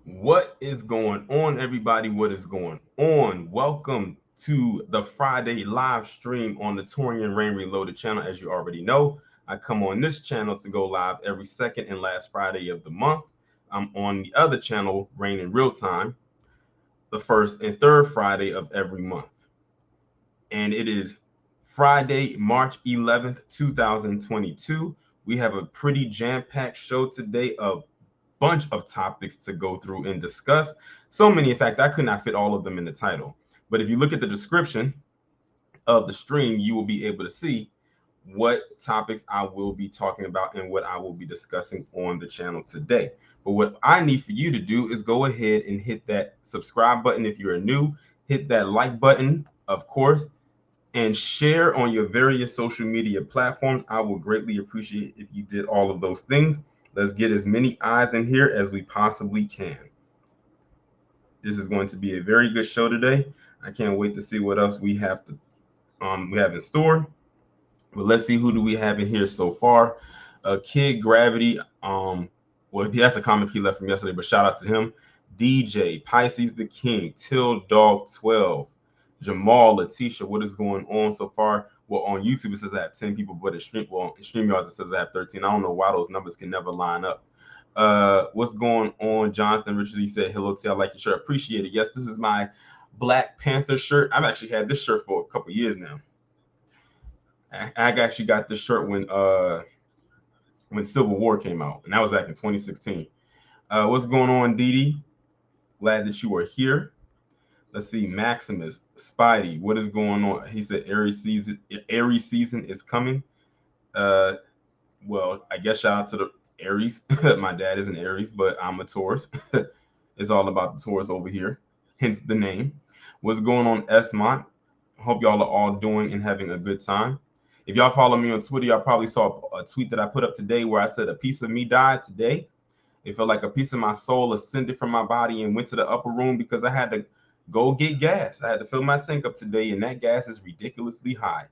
What is going on, everybody? What is going on? Welcome to the Friday live stream on the Taurean Rain Reloaded channel. As you already know, I come on this channel to go live every second and last Friday of the month. I'm on the other channel, Rain in Real Time, the first and third Friday of every month. And it is Friday, March 11th, 2022. We have a pretty jam-packed show today, a bunch of topics to go through and discuss. So many, in fact, I could not fit all of them in the title. But if you look at the description of the stream, you will be able to see what topics I will be talking about and what I will be discussing on the channel today. But what I need for you to do is go ahead and hit that subscribe button if you're new, hit that like button, of course, and share on your various social media platforms. I will greatly appreciate if you did all of those things. Let's get as many eyes in here as we possibly can. This is going to be a very good show today. I can't wait to see what else we have in store. But let's see, who do we have in here so far? Kid Gravity. Well, that's a comment he left from yesterday, but shout out to him. DJ Pisces the King, Till Dog 12, Jamal, Letitia. What is going on so far? Well, on YouTube it says I have 10 people, but in StreamYards it says I have 13. I don't know why those numbers can never line up. What's going on? Jonathan Richards, he said, hello, T. I like your shirt. Appreciate it. Yes, this is my Black Panther shirt. I've actually had this shirt for a couple years now. I actually got this shirt when Civil War came out, and that was back in 2016. What's going on, Dee? Glad that you are here. Let's see, Maximus, Spidey, what is going on? He said Aries season is coming. Well, I guess shout out to the Aries. My dad is an Aries, but I'm a Taurus. It's all about the Taurus over here, hence the name. What's going on, Esmont? Hope y'all are all doing and having a good time. If y'all follow me on Twitter, y'all probably saw a tweet that I put up today where I said a piece of me died today. It felt like a piece of my soul ascended from my body and went to the upper room because I had to go get gas. I had to fill my tank up today, and that gas is ridiculously high.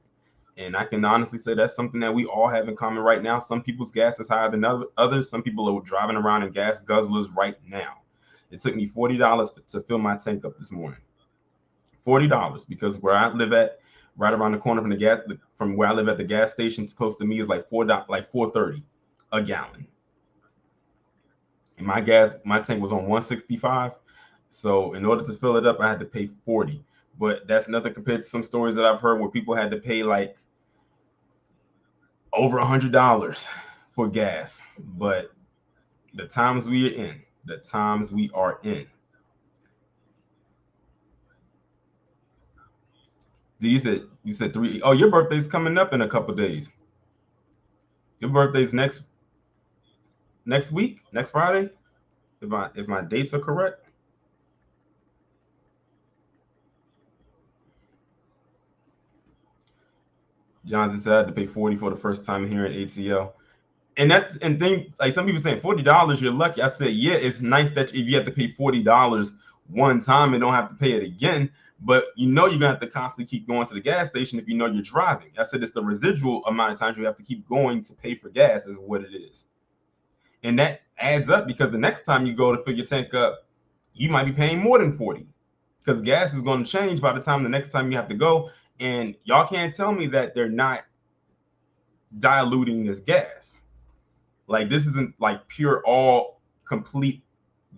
And I can honestly say that's something that we all have in common right now. Some people's gas is higher than others. Some people are driving around in gas guzzlers right now. It took me $40 to fill my tank up this morning. $40 because where I live at, right around the corner from where I live at the gas station, close to me is like $4.30 a gallon. And my tank was on 165. So in order to fill it up, I had to pay 40. But that's nothing compared to some stories that I've heard where people had to pay like over $100 for gas. But the times we are in. You said 3. Oh, your birthday's coming up in a couple days. Your birthday's next week, next Friday, if my dates are correct. Jonathan said I had to pay 40 for the first time here in ATL. And thing, like some people saying $40, you're lucky. I said, yeah, it's nice that if you have to pay $40 one time and don't have to pay it again, but you're gonna have to constantly keep going to the gas station if you know you're driving. I said it's the residual amount of times you have to keep going to pay for gas is what it is. And that adds up because the next time you go to fill your tank up, you might be paying more than 40 because gas is going to change by the time the next time you have to go. And y'all can't tell me that they're not diluting this gas. Like this isn't like pure all complete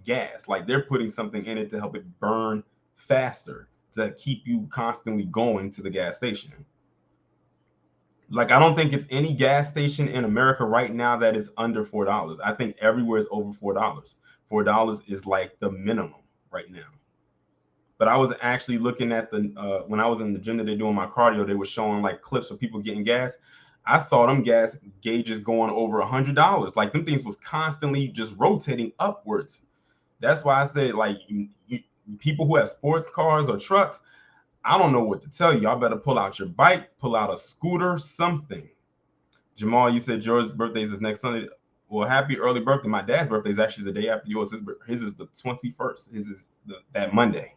gas. Like they're putting something in it to help it burn faster to keep you constantly going to the gas station. Like I don't think it's any gas station in America right now that is under $4. I think everywhere is over $4. $4 is like the minimum right now. But I was actually looking at the when I was in the gym that they're doing my cardio, they were showing like clips of people getting gas. I saw them gas gauges going over $100. Like them things was constantly just rotating upwards. That's why I said like people who have sports cars or trucks, I don't know what to tell you. Y'all better pull out your bike, pull out a scooter, something. Jamal, you said George's birthday is next Sunday. Well, happy early birthday. My dad's birthday is actually the day after yours. His is the 21st. His is that Monday.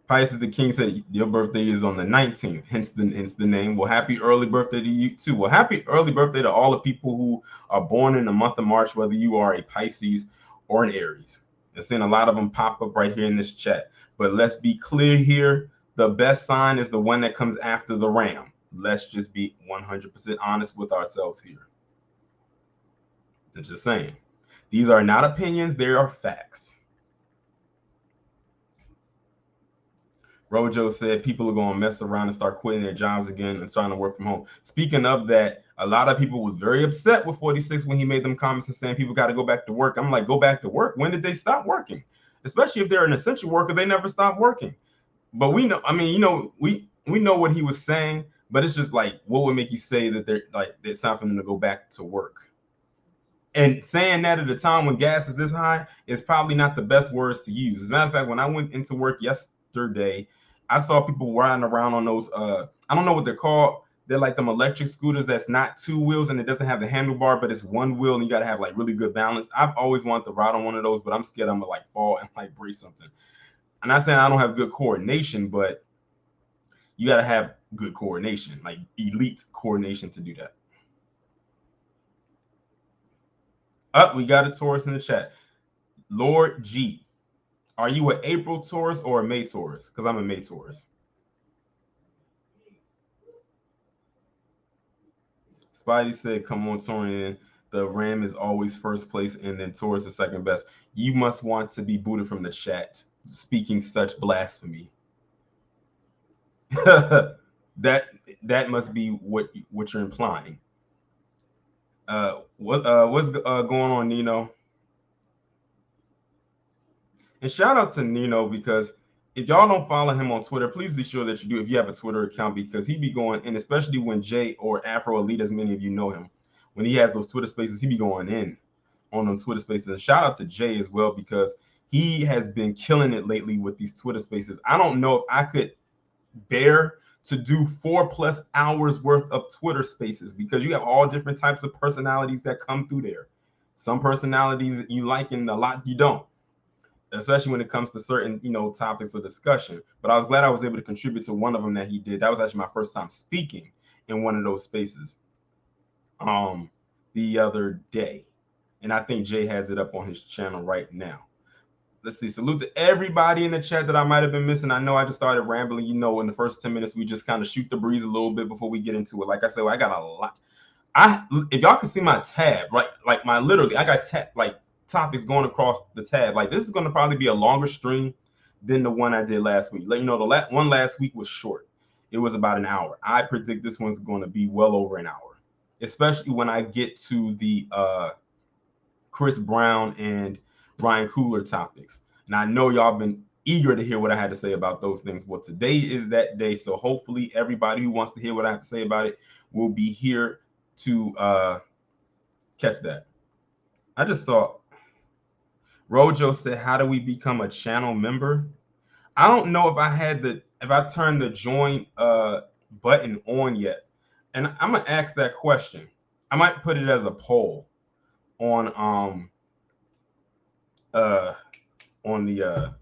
Pisces the King said your birthday is on the 19th, hence the name. Well, happy early birthday to you too. Well, happy early birthday to all the people who are born in the month of March, whether you are a Pisces or an Aries. I've seen a lot of them pop up right here in this chat. But let's be clear here. The best sign is the one that comes after the ram. Let's just be 100% honest with ourselves here. I'm just saying. These are not opinions, they are facts. Rojo said people are going to mess around and start quitting their jobs again and starting to work from home. Speaking of that, a lot of people was very upset with 46 when he made them comments and saying people got to go back to work. I'm like, go back to work? When did they stop working? Especially if they're an essential worker, they never stop working. But we know, I mean, we know what he was saying, but it's just like, what would make you say that they're like it's time for them to go back to work? And saying that at a time when gas is this high is probably not the best words to use. As a matter of fact, when I went into work yesterday, I saw people riding around on those I don't know what they're called. They're like them electric scooters that's not two wheels and it doesn't have the handlebar, but it's one wheel and you got to have like really good balance. I've always wanted to ride on one of those, but I'm scared I'm gonna like fall and like break something. I'm not saying I don't have good coordination, but you got to have good coordination, like elite coordination to do that. We got a Taurus in the chat. Lord G, are you an April Taurus or a May Taurus? Because I'm a May Taurus. Spidey said, come on, Taurean. The Ram is always first place and then Taurus is second best. You must want to be booted from the chat speaking such blasphemy. that must be what you're implying. What's going on, Nino? And shout out to Nino, because if y'all don't follow him on Twitter, please be sure that you do if you have a Twitter account, because he be going, and especially when Jay or Afro Elite, as many of you know him, when he has those Twitter spaces, he be going in on them Twitter spaces. And shout out to Jay as well, because he has been killing it lately with these Twitter spaces. I don't know if I could bear to do 4+ hours worth of Twitter spaces, because you have all different types of personalities that come through there. Some personalities you like and a lot you don't, especially when it comes to certain, topics of discussion. But I was glad I was able to contribute to one of them that he did. That was actually my first time speaking in one of those spaces the other day. And I think Jay has it up on his channel right now. Let's see. Salute to everybody in the chat that I might have been missing. I know I just started rambling. In the first 10 minutes, we just kind of shoot the breeze a little bit before we get into it. Like I said, I got a lot. If y'all can see my tab, right? Like I got topics going across the tab. Like, this is going to probably be a longer stream than the one I did last week. The one last week was short. It was about an hour. I predict this one's going to be well over an hour, especially when I get to the Chris Brown and Ryan Coogler topics. And I know y'all been eager to hear what I had to say about those things. Well, today is that day. So hopefully everybody who wants to hear what I have to say about it will be here to catch that. I just saw Rojo said, how do we become a channel member? I don't know if I turned the join button on yet. And I'm gonna ask that question. I might put it as a poll on the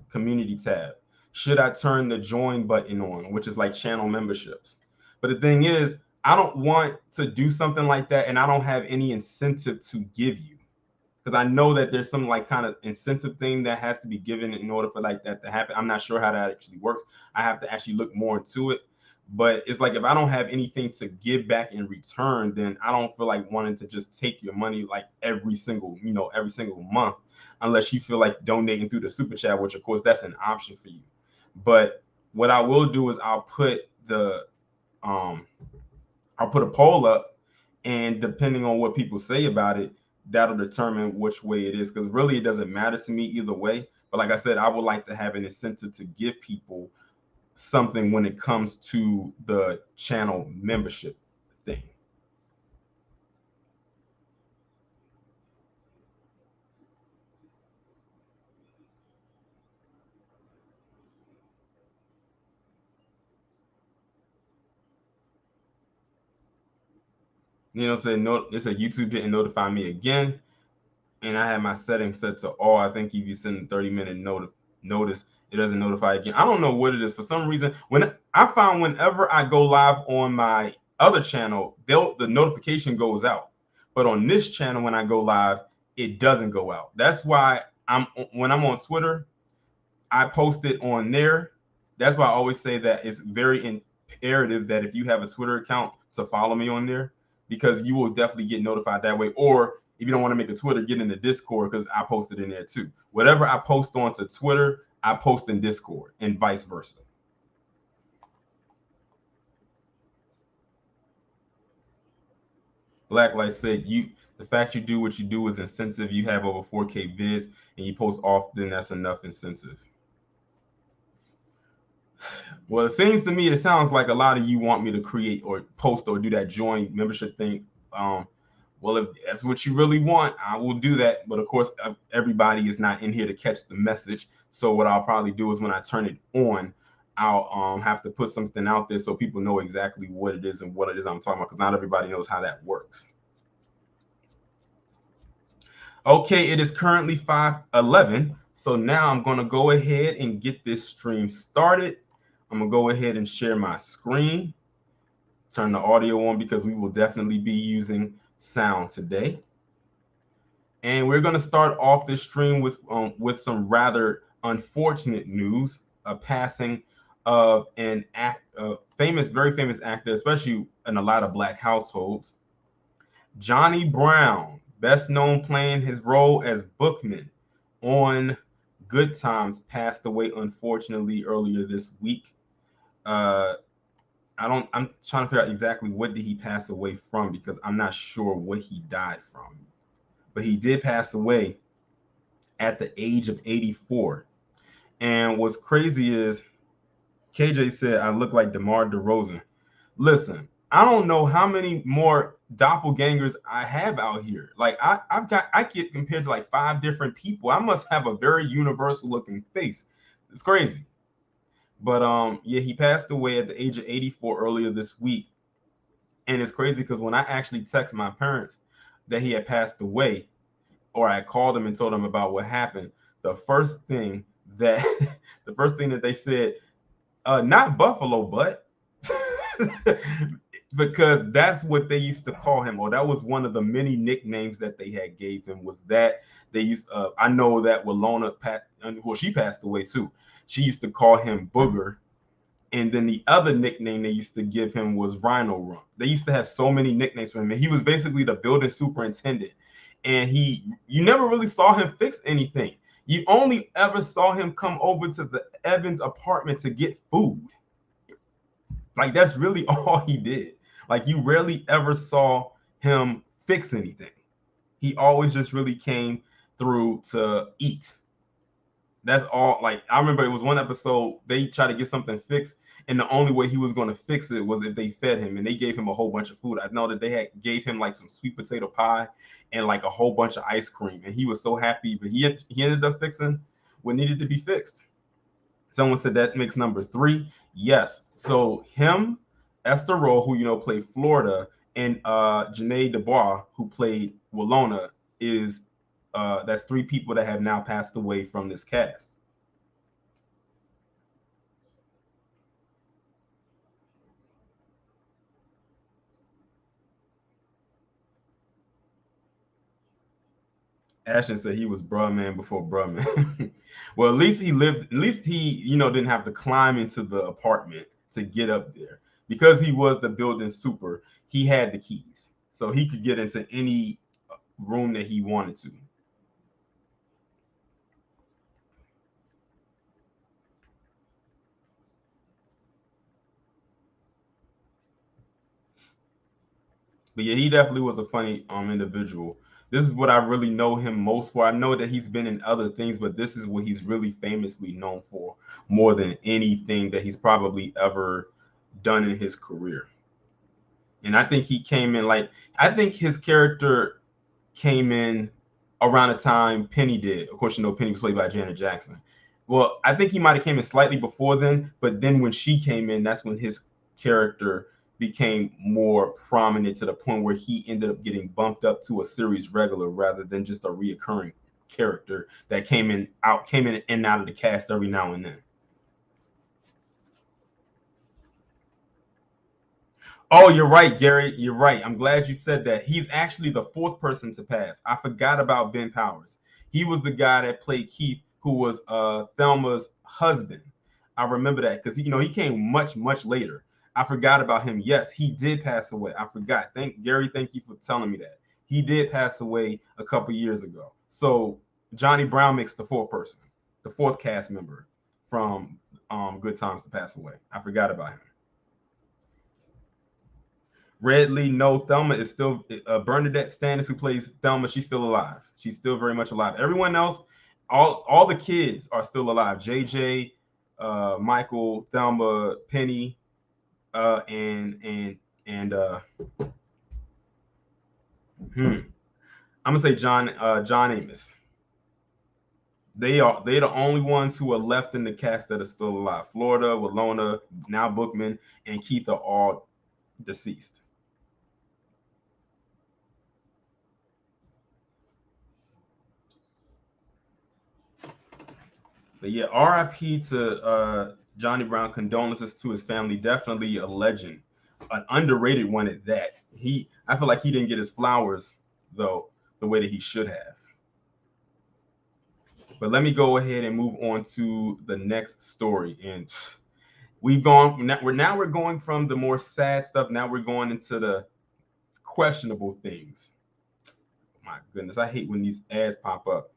community tab. Should I turn the join button on, which is like channel memberships? But the thing is, I don't want to do something like that and I don't have any incentive to give you, because I know that there's some like kind of incentive thing that has to be given in order for like that to happen. I'm not sure how that actually works. I have to actually look more into it. But it's like, if I don't have anything to give back in return, then I don't feel like wanting to just take your money like every single month, unless you feel like donating through the super chat, which of course that's an option for you. But what I will do is I'll put a poll up, and depending on what people say about it, that'll determine which way it is, because really it doesn't matter to me either way. But like I said, I would like to have an incentive to give people something when it comes to the channel membership thing. Said no. It said YouTube didn't notify me again, and I had my settings set to all. I think if you send a 30-minute notice, It doesn't notify again. I don't know what it is. For some reason, when I found whenever I go live on my other channel, the notification goes out. But on this channel, when I go live, it doesn't go out. That's why when I'm on Twitter, I post it on there. That's why I always say that it's very imperative that if you have a Twitter account to follow me on there, because you will definitely get notified that way. Or if you don't want to make a Twitter, get in the Discord, because I post it in there too. Whatever I post onto Twitter, I post in Discord, and vice versa. Blacklight said, the fact you do what you do is incentive. You have over 4K vids and you post often, that's enough incentive. Well, it seems to me, it sounds like a lot of you want me to create or post or do that join membership thing. Well, if that's what you really want, I will do that. But of course, everybody is not in here to catch the message. So what I'll probably do is when I turn it on, I'll have to put something out there so people know exactly what it is and what it is I'm talking about, because not everybody knows how that works. Okay, it is currently 5:11. So now I'm going to go ahead and get this stream started. I'm going to go ahead and share my screen, turn the audio on, because we will definitely be using sound today. And we're going to start off this stream with some rather unfortunate news, a passing of a very famous actor, especially in a lot of Black households. Johnny Brown, best known playing his role as Bookman on Good Times, passed away unfortunately earlier this week. I'm trying to figure out exactly what did he pass away from, because I'm not sure what he died from. But he did pass away at the age of 84. And what's crazy is KJ said, I look like DeMar DeRozan. Listen, I don't know how many more doppelgangers I have out here. Like I get compared to like 5 different people. I must have a very universal looking face. It's crazy. But yeah, he passed away at the age of 84 earlier this week. And it's crazy because when I actually texted my parents that he had passed away, or I called them and told them about what happened, the first thing that they said, not Buffalo Butt. Because that's what they used to call him, or that was one of the many nicknames that they had gave him, was that they used I know that Walona she passed away too, she used to call him Booger. And then the other nickname they used to give him was Rhino Rump. They used to have so many nicknames for him, and he was basically the building superintendent. And you never really saw him fix anything. You only ever saw him come over to the Evans apartment to get food. Like, that's really all he did. Like, you rarely ever saw him fix anything. He always just really came through to eat. That's all. Like, I remember it was one episode, they tried to get something fixed, and the only way he was going to fix it was if they fed him, and they gave him a whole bunch of food. I know that they gave him like some sweet potato pie and like a whole bunch of ice cream, and he was so happy. But he ended up fixing what needed to be fixed. Someone said that makes number 3. Yes. So him, Esther Rolle, who played Florida, and Janae DuBois, who played Walona, that's 3 people that have now passed away from this cast. Ashton said he was bruh man before bruh man. Well, at least he didn't have to climb into the apartment to get up there. Because he was the building super, he had the keys. So he could get into any room that he wanted to. But yeah, he definitely was a funny individual. This is what I really know him most for. I know that he's been in other things, but this is what he's really famously known for more than anything that he's probably ever done in his career. And I think he came in I think his character came in around the time Penny did. Of course, Penny was played by Janet Jackson. Well, I think he might have came in slightly before then, but then when she came in, that's when his character became more prominent, to the point where he ended up getting bumped up to a series regular rather than just a reoccurring character that came in and out of the cast every now and then. Oh, you're right, Gary. You're right. I'm glad you said that. He's actually the fourth person to pass. I forgot about Ben Powers. He was the guy that played Keith, who was Thelma's husband. I remember that because he came much later. I forgot about him. Yes, he did pass away. I forgot. Thank Gary. Thank you for telling me that. He did pass away a couple years ago. So Johnny Brown makes the fourth person, the fourth cast member from Good Times to pass away. I forgot about him. Redley, no. Thelma is still Bernadette Standis, who plays Thelma. She's still alive. She's still very much alive. Everyone else, all the kids are still alive. JJ, Michael, Thelma, Penny, and I'm gonna say John Amos. They're the only ones who are left in the cast that are still alive. Florida, Walona, now Bookman, and Keith are all deceased. But yeah, RIP to Johnny Brown. Condolences to his family. Definitely a legend, an underrated one at that. I feel like he didn't get his flowers though the way that he should have. But let me go ahead and move on to the next story. And we're going from the more sad stuff. Now we're going into the questionable things. My goodness, I hate when these ads pop up.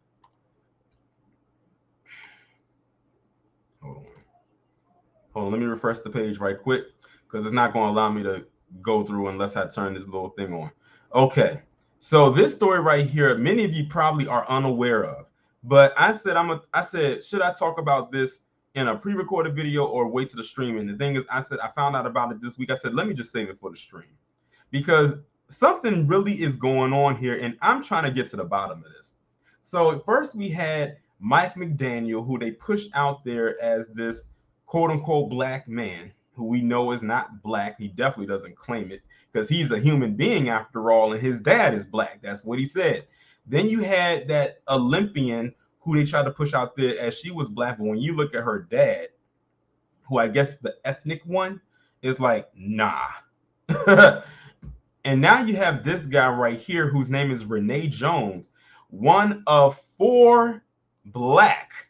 Hold on, let me refresh the page right quick because it's not going to allow me to go through unless I turn this little thing on. Okay, so this story right here, many of you probably are unaware of, but I said, should I talk about this in a pre-recorded video or wait to the stream? And the thing is, I found out about it this week. I said, let me just save it for the stream because something really is going on here, and I'm trying to get to the bottom of this. So first we had Mike McDaniel, who they pushed out there as this quote unquote black man, who we know is not black. He definitely doesn't claim it because he's a human being after all, and his dad is black. That's what he said. Then you had that Olympian who they tried to push out there as she was black, but when you look at her dad, who I guess the ethnic one, is like, nah. And now you have this guy right here whose name is Rene Jones, one of 4 black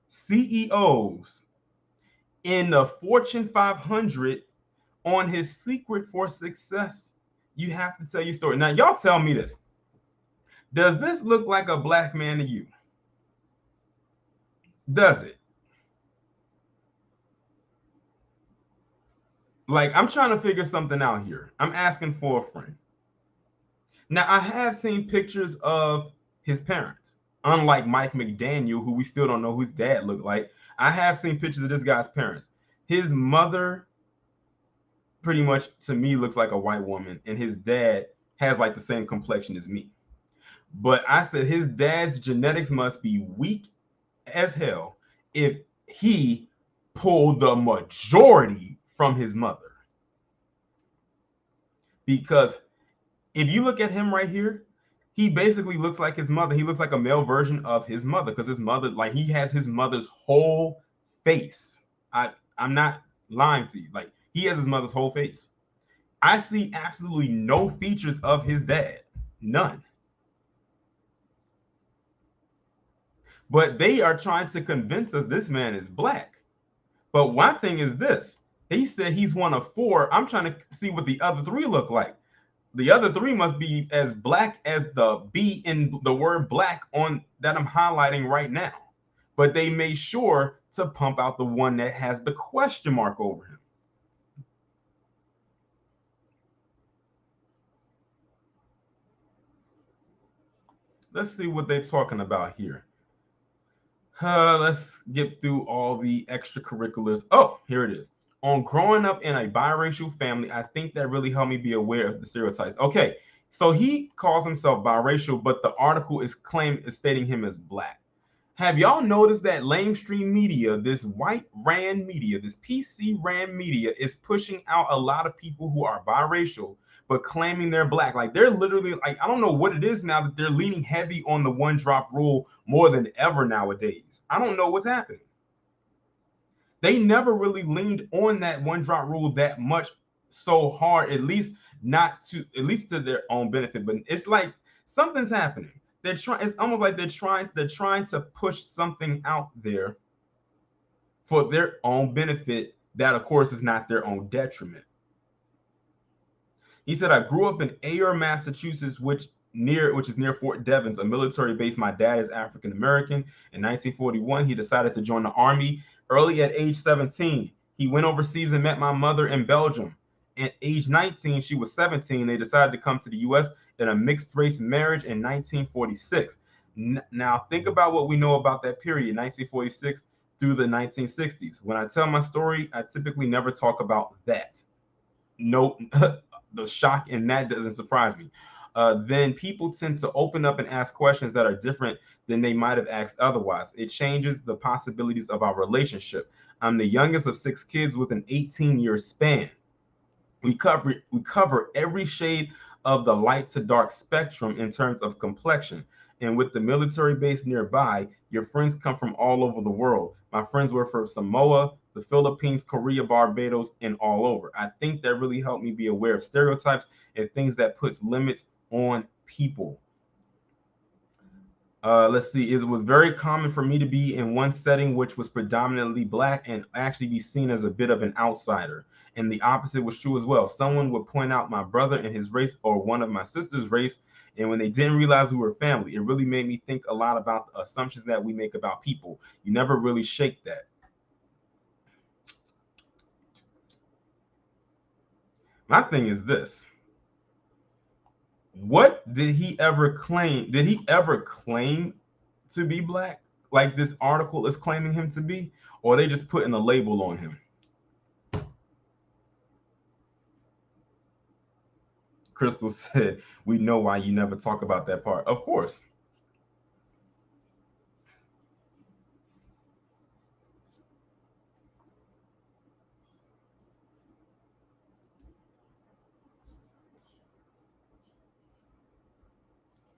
CEOs in the Fortune 500 on his secret for success. You have to tell your story. Now, y'all tell me this. Does this look like a black man to you? Does it? Like, I'm trying to figure something out here. I'm asking for a friend. Now, I have seen pictures of his parents. Unlike Mike McDaniel, who we still don't know who his dad looked like, I have seen pictures of this guy's parents. His mother pretty much, to me, looks like a white woman, and his dad has like the same complexion as me. But I said his dad's genetics must be weak as hell if he pulled the majority from his mother. Because if you look at him right here, he basically looks like his mother. He looks like a male version of his mother because his mother, like, he has his mother's whole face. I'm not lying to you. Like, he has his mother's whole face. I see absolutely no features of his dad. None. But they are trying to convince us this man is black. But one thing is this. He said he's one of 4. I'm trying to see what the other 3 look like. The other 3 must be as black as the B in the word black on that I'm highlighting right now. But they made sure to pump out the one that has the question mark over him. Let's see what they're talking about here. Let's get through all the extracurriculars. Oh, here it is. On growing up in a biracial family, I think that really helped me be aware of the stereotypes. Okay, so he calls himself biracial, but the article is stating him as black. Have y'all noticed that lamestream media, this white Rand media, this PC Rand media, is pushing out a lot of people who are biracial, but claiming they're black? Like, they're literally, like, I don't know what it is now that they're leaning heavy on the one drop rule more than ever nowadays. I don't know what's happening. They never really leaned on that one drop rule that much so hard, at least to their own benefit. But it's like something's happening. They're trying. It's almost like they're trying to push something out there for their own benefit. That, of course, is not their own detriment. He said, I grew up in Ayer, Massachusetts, which is near Fort Devens, a military base. My dad is African American. In 1941, he decided to join the army early at age 17. He went overseas and met my mother in Belgium. At age 19, she was 17. They decided to come to the U.S. in a mixed race marriage in 1946. Now, think about what we know about that period, 1946 through the 1960s. When I tell my story, I typically never talk about that. No, the shock in that doesn't surprise me. Then people tend to open up and ask questions that are different than they might have asked otherwise. It changes the possibilities of our relationship. I'm the youngest of 6 kids with an 18-year span. We cover every shade of the light to dark spectrum in terms of complexion. And with the military base nearby, your friends come from all over the world. My friends were from Samoa, the Philippines, Korea, Barbados, and all over. I think that really helped me be aware of stereotypes and things that puts limits on people. Let's see. It was very common for me to be in one setting which was predominantly black and actually be seen as a bit of an outsider. And the opposite was true as well. Someone would point out my brother and his race or one of my sister's race, and when they didn't realize we were family, it really made me think a lot about the assumptions that we make about people. You never really shake that. My thing is this. What did he ever claim? Did he ever claim to be black, like this article is claiming him to be, or are they just putting a label on him? Crystal said, we know why you never talk about that part. Of course.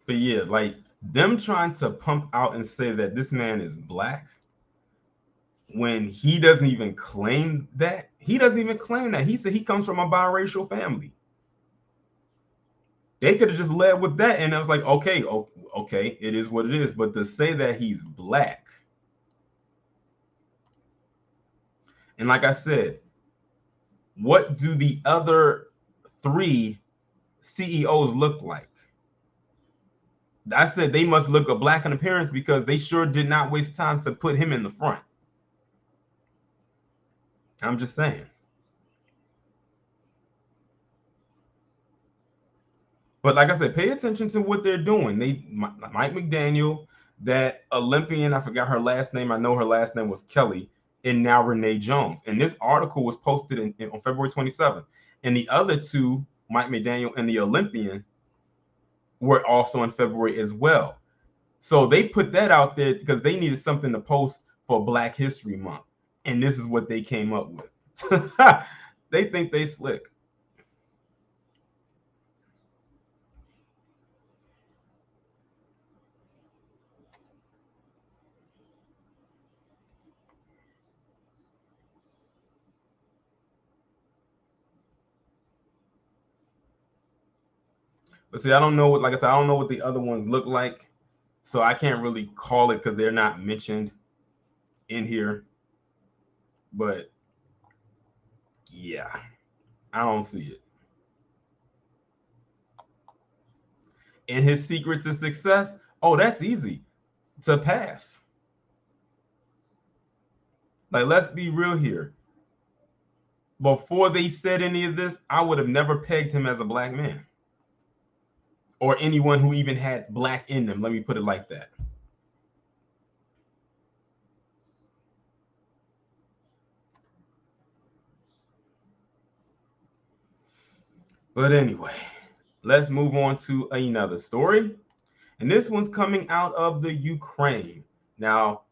But yeah, like them trying to pump out and say that this man is black when he doesn't even claim that. He doesn't even claim that. He said he comes from a biracial family. They could have just led with that, and I was like, okay, okay, it is what it is. But to say that he's black, and like I said, what do the other 3 CEOs look like? I said they must look a black in appearance because they sure did not waste time to put him in the front. I'm just saying. But like I said, pay attention to what they're doing. Mike McDaniel, that Olympian, I forgot her last name. I know her last name was Kelly, and now Rene Jones. And this article was posted on February 27th. And the other 2, Mike McDaniel and the Olympian, were also in February as well. So they put that out there because they needed something to post for Black History Month. And this is what they came up with. They think they slick. But see, I don't know what, like I said, I don't know what the other ones look like. So I can't really call it because they're not mentioned in here. But yeah, I don't see it. And his secret to success, oh, that's easy to pass. Like, let's be real here. Before they said any of this, I would have never pegged him as a black man or anyone who even had black in them. Let me put it like that. But anyway, let's move on to another story. And this one's coming out of the Ukraine. Now,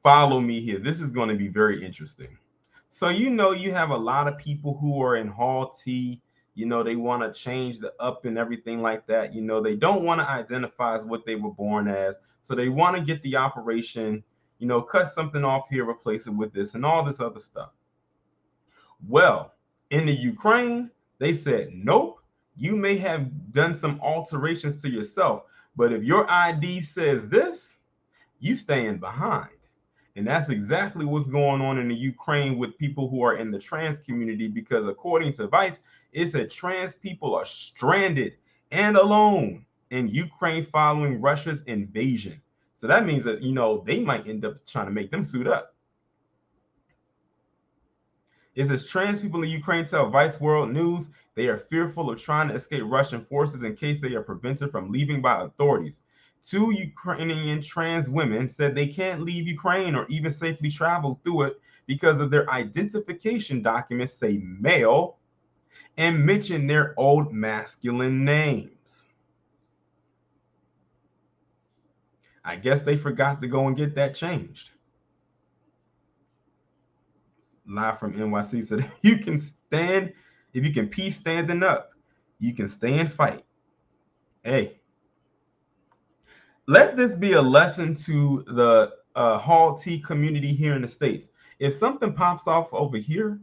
follow me here. This is going to be very interesting. So, you have a lot of people who are in Hall T. They want to change the up and everything like that. They don't want to identify as what they were born as. So they want to get the operation, cut something off here, replace it with this and all this other stuff. Well, In the Ukraine, they said, nope, you may have done some alterations to yourself, but if your ID says this, you stand behind. And that's exactly what's going on in the Ukraine with people who are in the trans community, because according to Vice, it said trans people are stranded and alone in Ukraine following Russia's invasion. So that means that, they might end up trying to make them suit up. It says trans people in Ukraine tell Vice World News they are fearful of trying to escape Russian forces in case they are prevented from leaving by authorities. 2 Ukrainian trans women said they can't leave Ukraine or even safely travel through it because of their identification documents say male and mention their old masculine names. I guess they forgot to go and get that changed. Live from NYC said, if you can pee standing up, you can stay and fight. Hey, let this be a lesson to the Hall T community here in the States. If something pops off over here,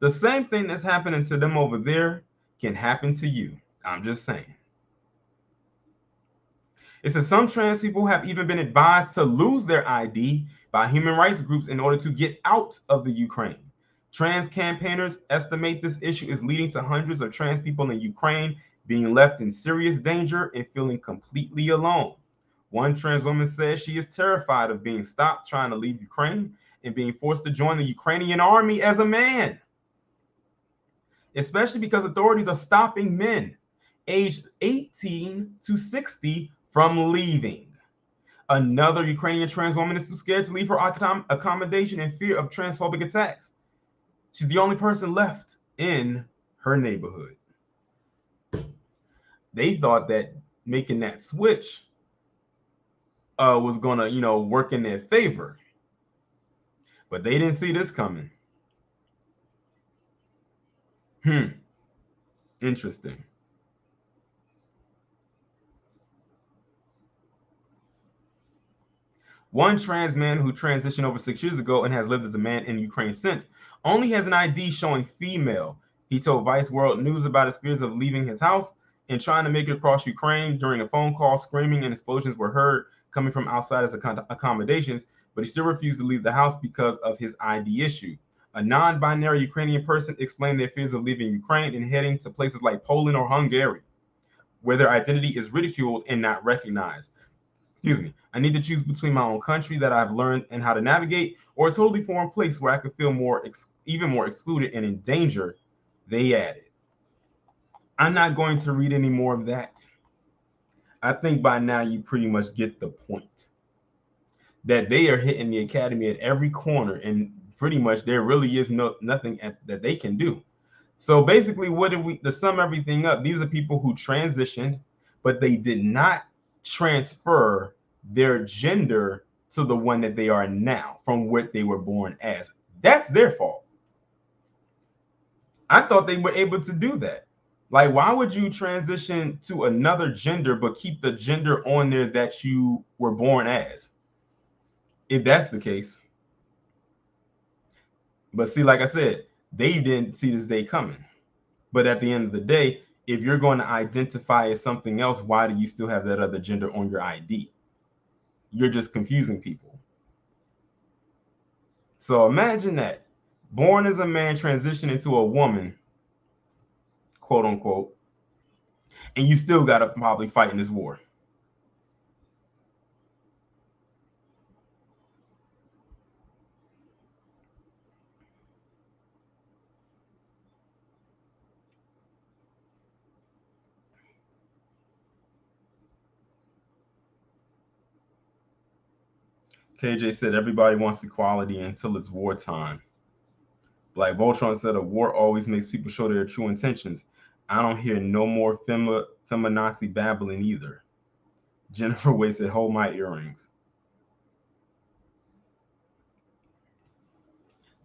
the same thing that's happening to them over there can happen to you. I'm just saying. It says some trans people have even been advised to lose their ID by human rights groups in order to get out of the Ukraine. Trans campaigners estimate this issue is leading to hundreds of trans people in Ukraine being left in serious danger and feeling completely alone. One trans woman says she is terrified of being stopped trying to leave Ukraine and being forced to join the Ukrainian army as a man, especially because authorities are stopping men aged 18 to 60 from leaving. Another Ukrainian trans woman is too scared to leave her accommodation in fear of transphobic attacks. She's the only person left in her neighborhood. They thought that making that switch was gonna, work in their favor, but they didn't see this coming. Interesting. One trans man who transitioned over 6 years ago and has lived as a man in Ukraine since only has an ID showing female. He told Vice World News about his fears of leaving his house and trying to make it across Ukraine. During a phone call, screaming and explosions were heard coming from outside his accommodations, but he still refused to leave the house because of his ID issue. A non-binary Ukrainian person explained their fears of leaving Ukraine and heading to places like Poland or Hungary, where their identity is ridiculed and not recognized. Excuse me. I need to choose between my own country that I've learned and how to navigate, or a totally foreign place where I could feel even more excluded and in danger, they added. I'm not going to read any more of that. I think by now you pretty much get the point. That they are hitting the academy at every corner, and pretty much there really is nothing that they can do. So basically, to sum everything up, these are people who transitioned, but they did not transfer their gender to the one that they are now from what they were born as. That's their fault. I thought they were able to do that. Like, why would you transition to another gender but keep the gender on there that you were born as? If that's the case. But see, like I said, they didn't see this day coming. But at the end of the day, if you're going to identify as something else, why do you still have that other gender on your ID? You're just confusing people. So imagine that. Born as a man, transition into a woman, quote unquote, and you still got to probably fight in this war. KJ said everybody wants equality until it's wartime. Black Voltron said a war always makes people show their true intentions. I don't hear no more feminazi babbling either. Jennifer Way said, hold my earrings.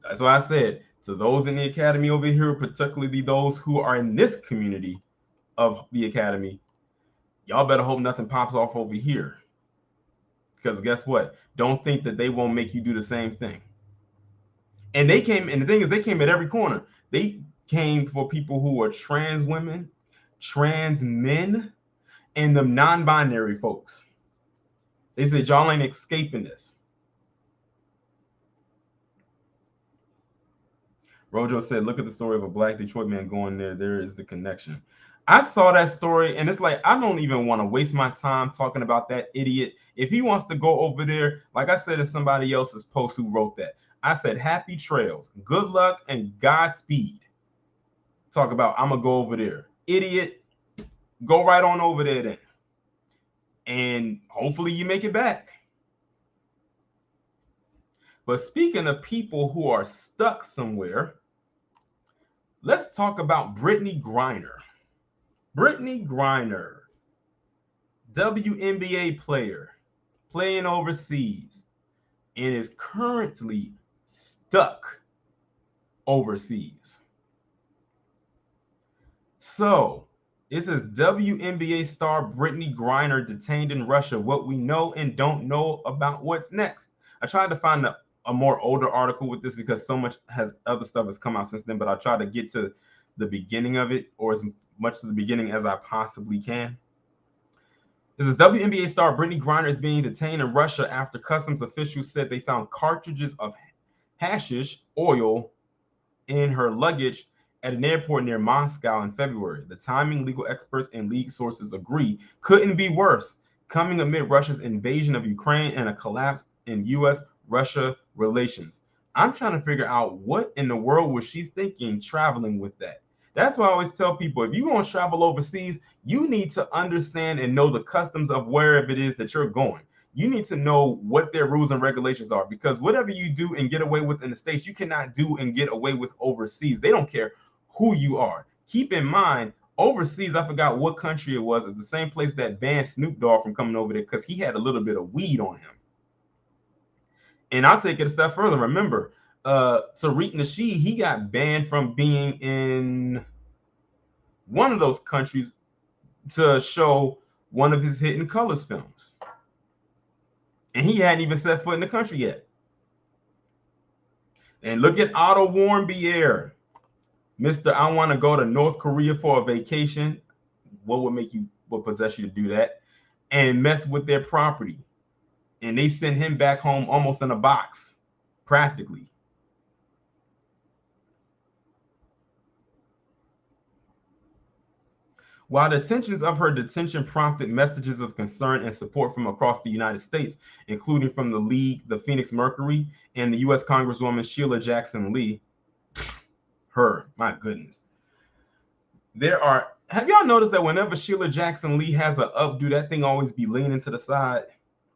That's why I said to those in the academy over here, particularly those who are in this community of the academy, y'all better hope nothing pops off over here. Because guess what? Don't think that they won't make you do the same thing. And the thing is, they came at every corner. came for people who are trans women, trans men, and the non-binary folks. They said, y'all ain't escaping this. Rojo said, look at the story of a black Detroit man going there. There is the connection. I saw that story, and it's like, I don't even want to waste my time talking about that idiot. If he wants to go over there, like I said in somebody else's post who wrote that, I said, happy trails, good luck, and Godspeed. Talk about, I'm going to go over there. Idiot, go right on over there then. And hopefully you make it back. But speaking of people who are stuck somewhere, let's talk about Britney Griner. Britney Griner, WNBA player, playing overseas, and is currently stuck overseas. So, it says WNBA star Britney Griner detained in Russia. What we know and don't know about what's next. I tried to find a more older article with this because so much other stuff has come out since then, but I tried to get to the beginning of it, or as much to the beginning as I possibly can. This is WNBA star Britney Griner is being detained in Russia after customs officials said they found cartridges of hashish oil in her luggage at an airport near Moscow in February. The timing, legal experts and league sources agree, couldn't be worse, coming amid Russia's invasion of Ukraine and a collapse in U.S.-Russia relations. I'm trying to figure out what in the world was she thinking traveling with that. That's why I always tell people, if you're going to travel overseas, you need to understand and know the customs of wherever it is that you're going. You need to know what their rules and regulations are, because whatever you do and get away with in the States, you cannot do and get away with overseas. They don't care who you are. Keep in mind, overseas, I forgot what country it was. It's the same place that banned Snoop Dogg from coming over there because he had a little bit of weed on him. And I'll take it a step further. Remember, Tariq Nasheed, he got banned from being in one of those countries to show one of his Hidden Colors films. And he hadn't even set foot in the country yet. And look at Otto Warmbier. Mr. I want to go to North Korea for a vacation. What possess you to do that? And mess with their property. And they send him back home almost in a box, practically. While the tensions of her detention prompted messages of concern and support from across the United States, including from the League, the Phoenix Mercury, and the U.S. Congresswoman Sheila Jackson Lee. My goodness. Have y'all noticed that whenever Sheila Jackson Lee has an updo, that thing always be leaning to the side?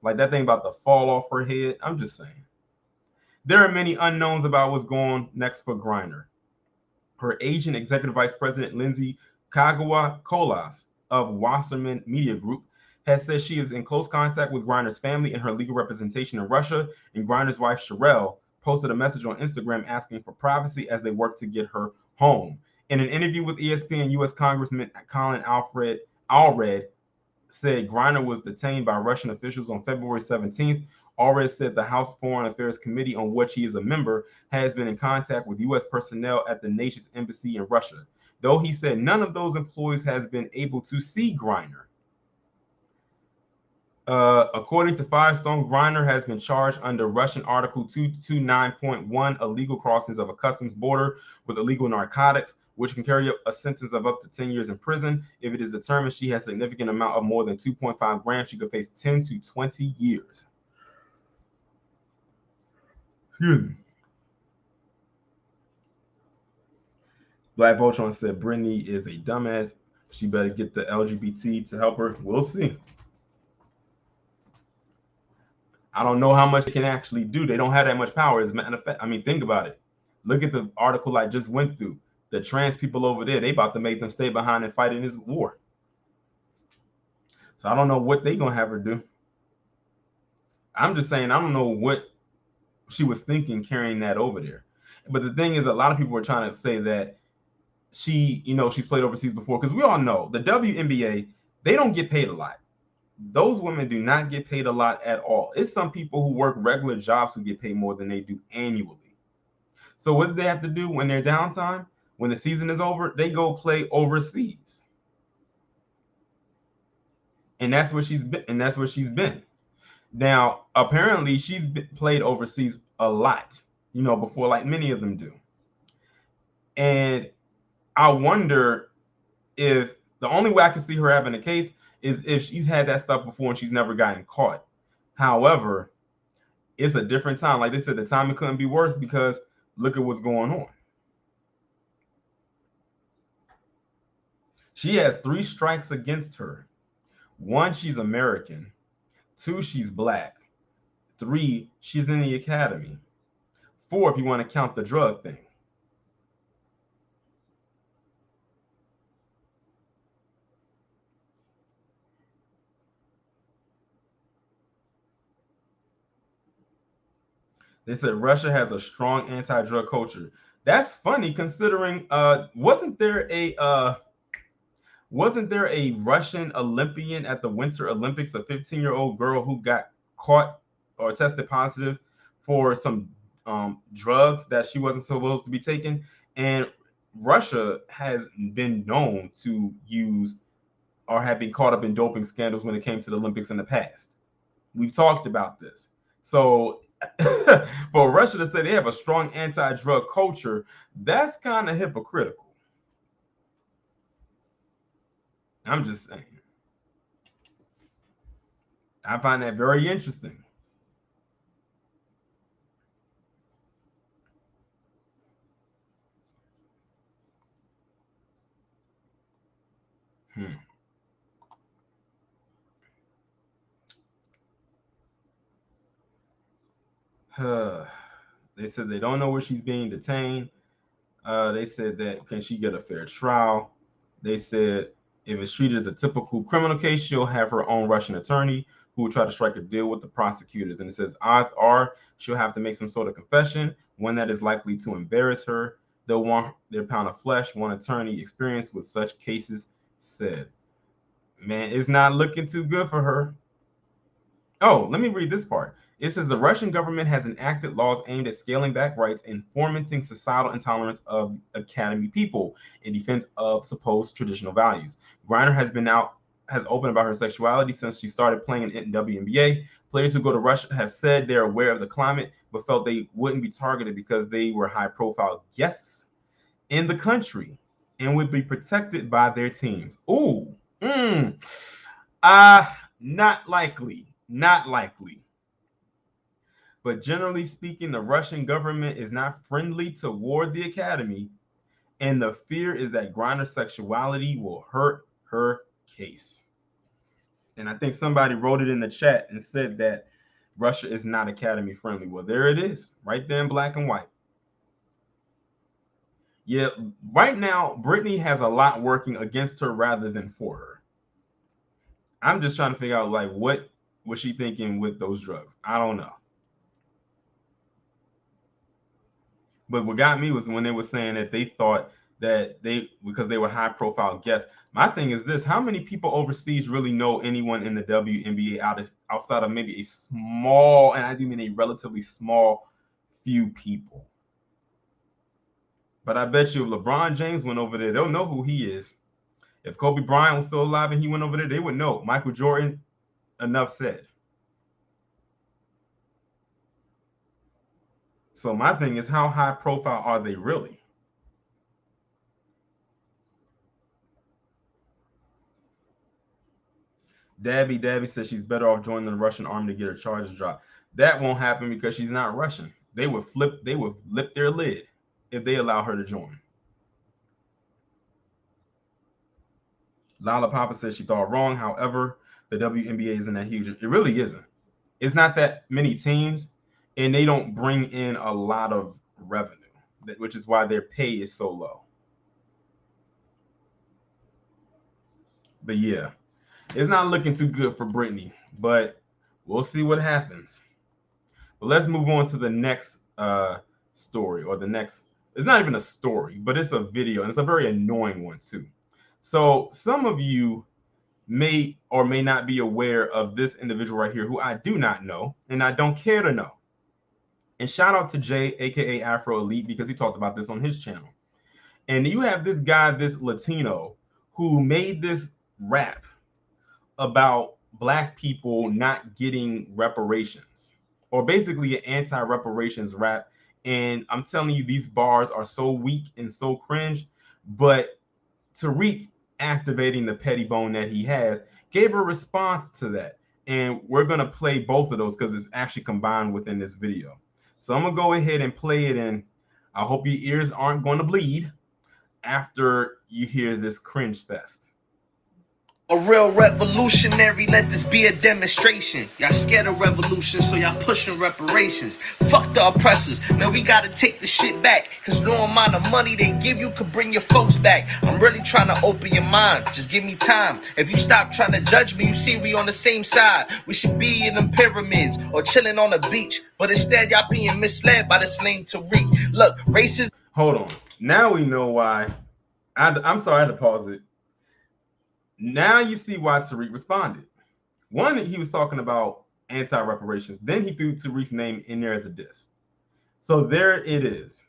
Like that thing about to fall off her head? I'm just saying. There are many unknowns about what's going next for Griner. Her agent, Executive Vice President Lindsay Kagawa-Kolas of Wasserman Media Group, has said she is in close contact with Griner's family and her legal representation in Russia, and Griner's wife, Sherelle, posted a message on Instagram asking for privacy as they work to get her home. In an interview with ESPN, U.S. Congressman Colin Allred said Griner was detained by Russian officials on February 17th. Allred said the House Foreign Affairs Committee, on which he is a member, has been in contact with U.S. personnel at the nation's embassy in Russia, though he said none of those employees has been able to see Griner. According to Firestone, Griner has been charged under Russian Article 229.1, illegal crossings of a customs border with illegal narcotics, which can carry a sentence of up to 10 years in prison. If it is determined she has a significant amount of more than 2.5 grams, she could face 10 to 20 years. Black Voltron said Britney is a dumbass. She better get the LGBT to help her. We'll see. I don't know how much they can actually do. They don't have that much power. As a matter of fact, I mean, think about it. Look at the article I just went through. The trans people over there, they about to make them stay behind and fight in this war. So I don't know what they gonna have her do. I'm just saying, I don't know what she was thinking carrying that over there. But the thing is, a lot of people are trying to say that she's played overseas before, because we all know the WNBA, they don't get paid a lot. Those women do not get paid a lot at all. It's some people who work regular jobs who get paid more than they do annually. So what do they have to do when they're downtime? When the season is over, they go play overseas. And that's what she's been. And that's what she's been. Now, apparently, she's played overseas a lot, before, like many of them do. And I wonder if the only way I can see her having a case is if she's had that stuff before and she's never gotten caught. However, it's a different time. Like they said, the timing couldn't be worse because look at what's going on. She has 3 strikes against her. 1, she's American. 2, she's black. 3, she's in the academy. 4, if you want to count the drug thing. They said Russia has a strong anti-drug culture. That's funny considering wasn't there a Russian Olympian at the Winter Olympics, a 15-year-old girl who got caught or tested positive for some drugs that she wasn't supposed to be taking? And Russia has been known to use or have been caught up in doping scandals when it came to the Olympics in the past. We've talked about this. So for Russia to say they have a strong anti-drug culture, that's kind of hypocritical. I'm just saying. I find that very interesting. They said they don't know where she's being detained. They said that can she get a fair trial? They said if it's treated as a typical criminal case, she'll have her own Russian attorney who will try to strike a deal with the prosecutors. And it says odds are she'll have to make some sort of confession, one that is likely to embarrass her. They'll want their pound of flesh, one attorney experienced with such cases said. Man, it's not looking too good for her. Oh, let me read this part. It says the Russian government has enacted laws aimed at scaling back rights and fomenting societal intolerance of academy people in defense of supposed traditional values. Griner has opened about her sexuality since she started playing in WNBA. Players who go to Russia have said they're aware of the climate, but felt they wouldn't be targeted because they were high-profile guests in the country and would be protected by their teams. Ooh, not likely. Not likely. But generally speaking, the Russian government is not friendly toward the academy, and the fear is that Griner's sexuality will hurt her case. And I think somebody wrote it in the chat and said that Russia is not academy friendly. Well, there it is, right there in black and white. Yeah, right now, Britney has a lot working against her rather than for her. I'm just trying to figure out, like, what was she thinking with those drugs? I don't know. But what got me was when they were saying that they thought that because they were high profile guests. My thing is this: how many people overseas really know anyone in the WNBA outside of maybe a small, and I do mean a relatively small few people? But I bet you if LeBron James went over there, they'll know who he is. If Kobe Bryant was still alive and he went over there, they would know. Michael Jordan, enough said. So my thing is, how high profile are they really? Dabby says she's better off joining the Russian army to get her charges dropped. That won't happen because she's not Russian. They would flip their lid if they allow her to join. Lala Papa says she thought wrong. However, the WNBA isn't that huge. It really isn't. It's not that many teams, and they don't bring in a lot of revenue, which is why their pay is so low. But yeah, it's not looking too good for Britney, but we'll see what happens. But let's move on to the next story, or the next. It's not even a story, but it's a video, and it's a very annoying one too. So some of you may or may not be aware of this individual right here, who I do not know, and I don't care to know. And shout out to Jay, aka Afro Elite, because he talked about this on his channel. And you have this guy, this Latino, who made this rap about black people not getting reparations, or basically an anti-reparations rap. And I'm telling you, these bars are so weak and so cringe. But Tariq, activating the petty bone that he has, gave a response to that. And we're going to play both of those because it's actually combined within this video. So I'm going to go ahead and play it, and I hope your ears aren't going to bleed after you hear this cringe fest. A real revolutionary, let this be a demonstration. Y'all scared of revolution, so y'all pushing reparations. Fuck the oppressors, now we gotta take the shit back. Cause no amount of money they give you could bring your folks back. I'm really trying to open your mind, just give me time. If you stop trying to judge me, you see we on the same side. We should be in them pyramids, or chilling on the beach. But instead y'all being misled by this name Tariq. Look, racism. Hold on, now we know why. I'm sorry, I had to pause it. Now you see why Tariq responded. One, he was talking about anti-reparations. Then he threw Tariq's name in there as a diss. So there it is.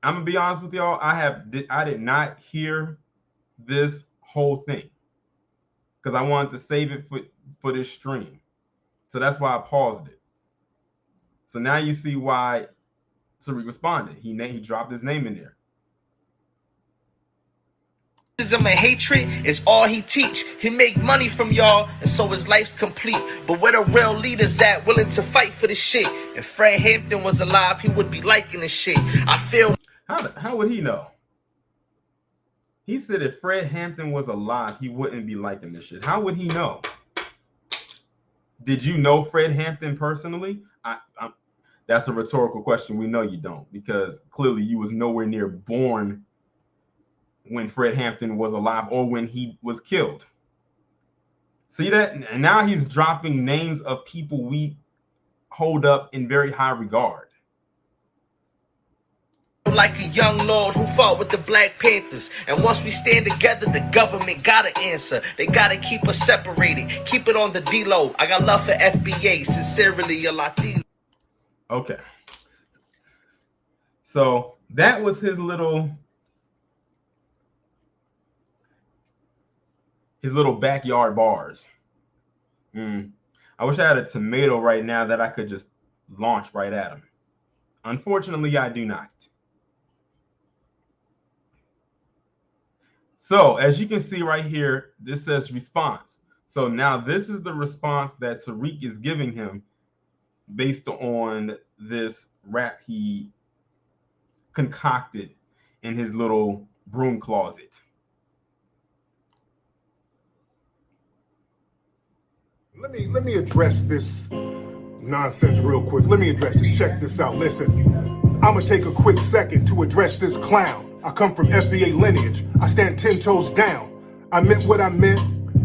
I'm gonna be honest with y'all. I did not hear this whole thing because I wanted to save it for this stream. So that's why I paused it. So now you see why Tariq responded. He dropped his name in there. And hatred is all he teach. He make money from y'all, and so his life's complete. But where the real leaders at, willing to fight for the shit? If Fred Hampton was alive, he would be liking this shit. I feel. How would he know? He said if Fred Hampton was alive, he wouldn't be liking this shit. How would he know? Did you know Fred Hampton personally? That's a rhetorical question. We know you don't, because clearly you was nowhere near born when Fred Hampton was alive or when he was killed. See that? And now he's dropping names of people we hold up in very high regard. Like a young lord who fought with the Black Panthers. And once we stand together, the government gotta answer. They gotta keep us separated. Keep it on the D-low. I got love for FBA. Sincerely, a Latino. Okay. So that was his little backyard bars. I wish I had a tomato right now that I could just launch right at him. Unfortunately, I do not. So as you can see right here, this says response. So now this is the response that Tariq is giving him based on this rap he concocted in his little broom closet. Let me address this nonsense real quick. Let me address it. Check this out. Listen, I'm gonna take a quick second to address this clown. I come from FBA lineage. I stand 10 toes down. I meant what I meant,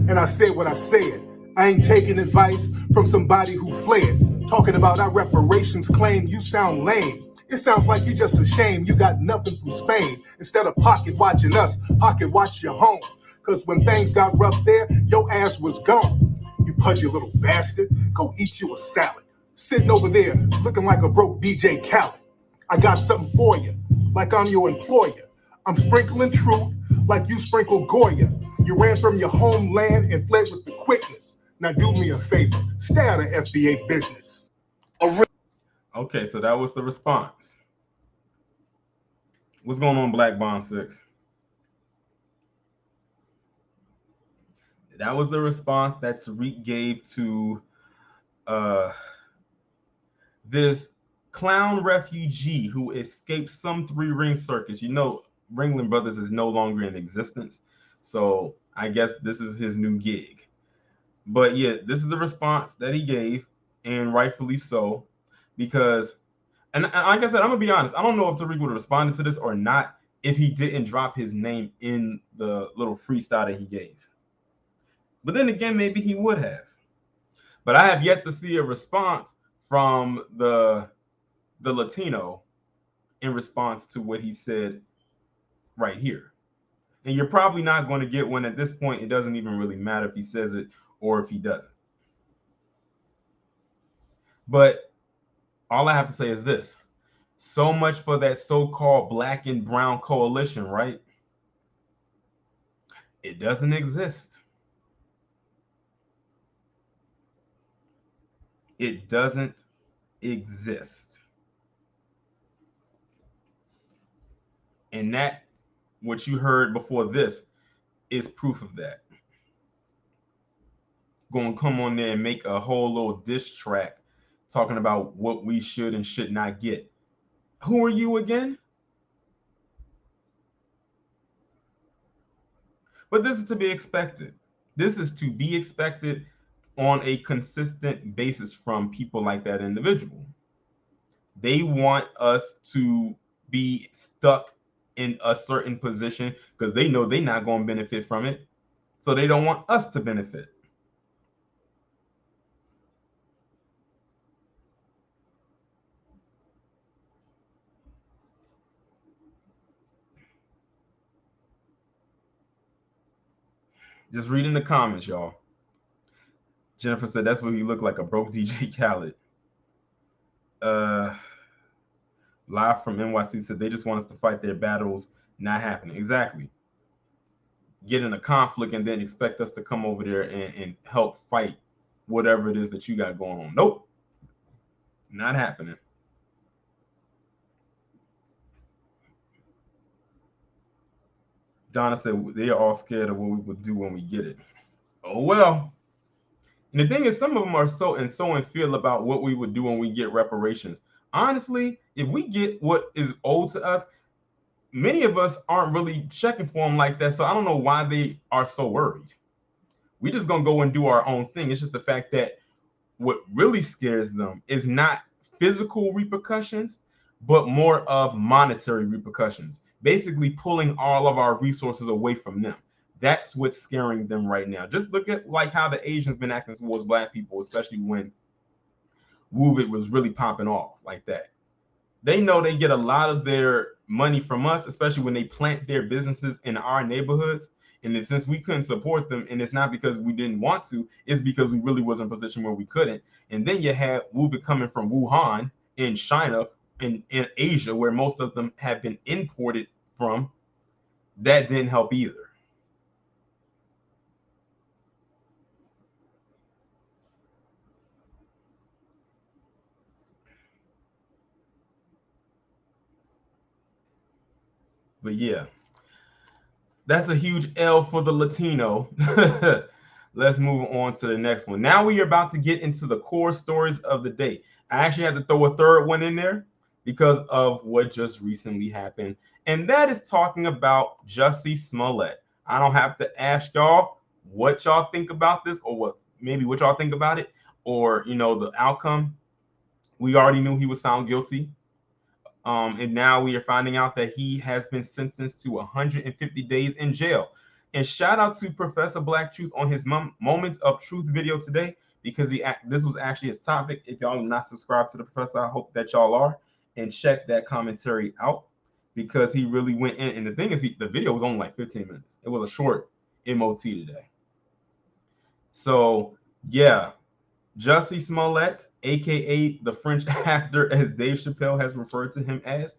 and I said what I said. I ain't taking advice from somebody who fled. Talking about our reparations claim, you sound lame. It sounds like you're just ashamed you got nothing from Spain. Instead of pocket watching us, pocket watch your home. Cause when things got rough there, your ass was gone. You pudgy little bastard, go eat you a salad. Sitting over there, looking like a broke DJ Khaled. I got something for you, like I'm your employer. I'm sprinkling truth like you sprinkle Goya. You ran from your homeland and fled with the quickness. Now do me a favor, stay out of FBA business. Okay, so that was the response. What's going on, Black Bomb 6? That was the response that Tariq gave to this clown refugee who escaped some three-ring circus. You know, Ringling Brothers is no longer in existence, so I guess this is his new gig. But yeah, this is the response that he gave, and rightfully so, because, and like I said, I'm gonna be honest, I don't know if Tariq would have responded to this or not if he didn't drop his name in the little freestyle that he gave. But then again, maybe he would have. But I have yet to see a response from the Latino in response to what he said right here. And you're probably not going to get one at this point. It doesn't even really matter if he says it or if he doesn't. But all I have to say is this. So much for that so-called black and brown coalition, right? It doesn't exist. It doesn't exist. And that, what you heard before this, is proof of that. Going to come on there and make a whole little diss track talking about what we should and should not get. Who are you again? But this is to be expected. This is to be expected on a consistent basis from people like that individual. They want us to be stuck in a certain position because they know they're not going to benefit from it. So they don't want us to benefit. Just reading the comments, y'all. Jennifer said that's what he looked like, a broke DJ Khaled. Live from NYC said they just want us to fight their battles, not happening. Exactly. Get in a conflict and then expect us to come over there and help fight whatever it is that you got going on. Nope. Not happening. Donna said they are all scared of what we would do when we get it. Oh well. And the thing is, some of them are so in fear about what we would do when we get reparations. Honestly, if we get what is owed to us, many of us aren't really checking for them like that. So I don't know why they are so worried. We just gonna go and do our own thing. It's just the fact that what really scares them is not physical repercussions, but more of monetary repercussions. Basically pulling all of our resources away from them. That's what's scaring them right now. Just look at like how the Asians been acting towards black people, especially when Woo It was really popping off like that. They know they get a lot of their money from us, especially when they plant their businesses in our neighborhoods. And then since we couldn't support them, and it's not because we didn't want to, it's because we really was in a position where we couldn't. And then you had Woo It coming from Wuhan in China, in Asia, where most of them have been imported from. That didn't help either. But yeah, that's a huge L for the Latino. Let's move on to the next one. Now we are about to get into the core stories of the day. I actually had to throw a third one in there because of what just recently happened. And that is talking about Jussie Smollett. I don't have to ask y'all what y'all think about this, or what y'all think about it, or the outcome. We already knew he was found guilty. And now we are finding out that he has been sentenced to 150 days in jail. And shout out to Professor Black Truth on his Moments of Truth video today, because this was actually his topic. If y'all are not subscribed to the professor, I hope that y'all are, and check that commentary out, because he really went in. And the thing is, the video was only like 15 minutes. It was a short MOT today. So yeah, Jussie Smollett, aka the French actor, as Dave Chappelle has referred to him as,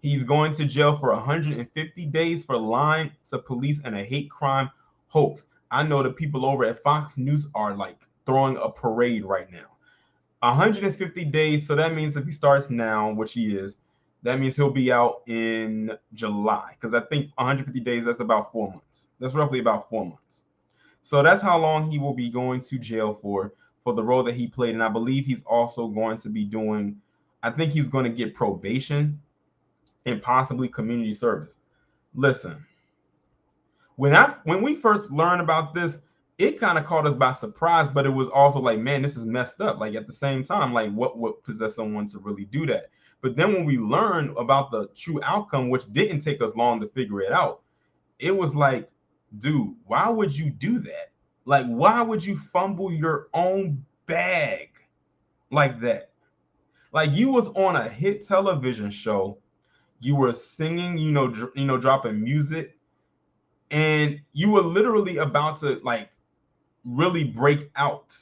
he's going to jail for 150 days for lying to police in a hate crime hoax. I know the people over at Fox News are like throwing a parade right now. 150 days, so that means if he starts now, which he is, that means he'll be out in July, because I think 150 days, that's about 4 months. That's roughly about 4 months. So that's how long he will be going to jail for the role that he played. And I believe he's also going to be doing, I think he's going to get probation and possibly community service. Listen, when we first learned about this, it kind of caught us by surprise, but it was also like, man, this is messed up. Like at the same time, like what would possess someone to really do that? But then when we learned about the true outcome, which didn't take us long to figure it out, it was like, dude, why would you do that? Like, why would you fumble your own bag like that? Like, you was on a hit television show, you were singing, dropping music, and you were literally about to like really break out.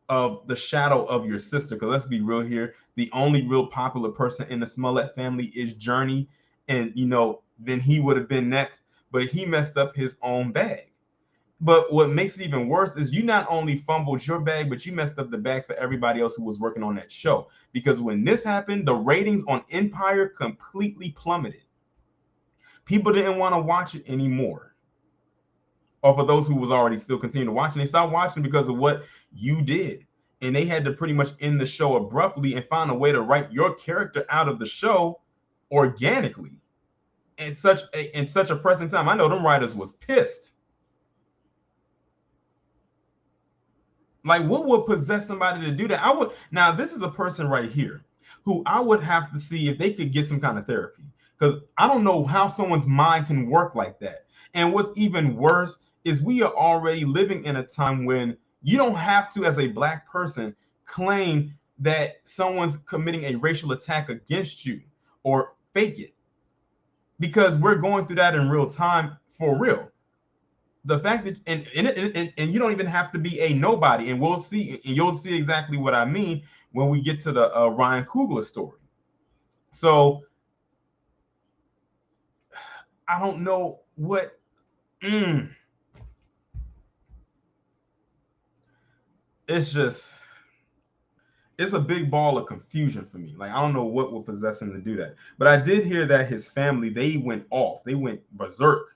of the shadow of your sister. Because let's be real here, the only real popular person in the Smollett family is Journey, and then he would have been next, but he messed up his own bag. But what makes it even worse is you not only fumbled your bag, but you messed up the bag for everybody else who was working on that show. Because when this happened, the ratings on Empire completely plummeted. People didn't want to watch it anymore. Or for those who was already still continuing to watch, and they stopped watching because of what you did. And they had to pretty much end the show abruptly and find a way to write your character out of the show organically. In such a pressing time. I know them writers was pissed. Like, what would possess somebody to do that? Now, this is a person right here who I would have to see if they could get some kind of therapy, because I don't know how someone's mind can work like that. And what's even worse is we are already living in a time when you don't have to, as a Black person, claim that someone's committing a racial attack against you or fake it, because we're going through that in real time for real. The fact that and you don't even have to be a nobody, and we'll see, and you'll see exactly what I mean when we get to the Ryan Coogler story. So I don't know what it's a big ball of confusion for me. Like, I don't know what would possess him to do that. But I did hear that his family, they went berserk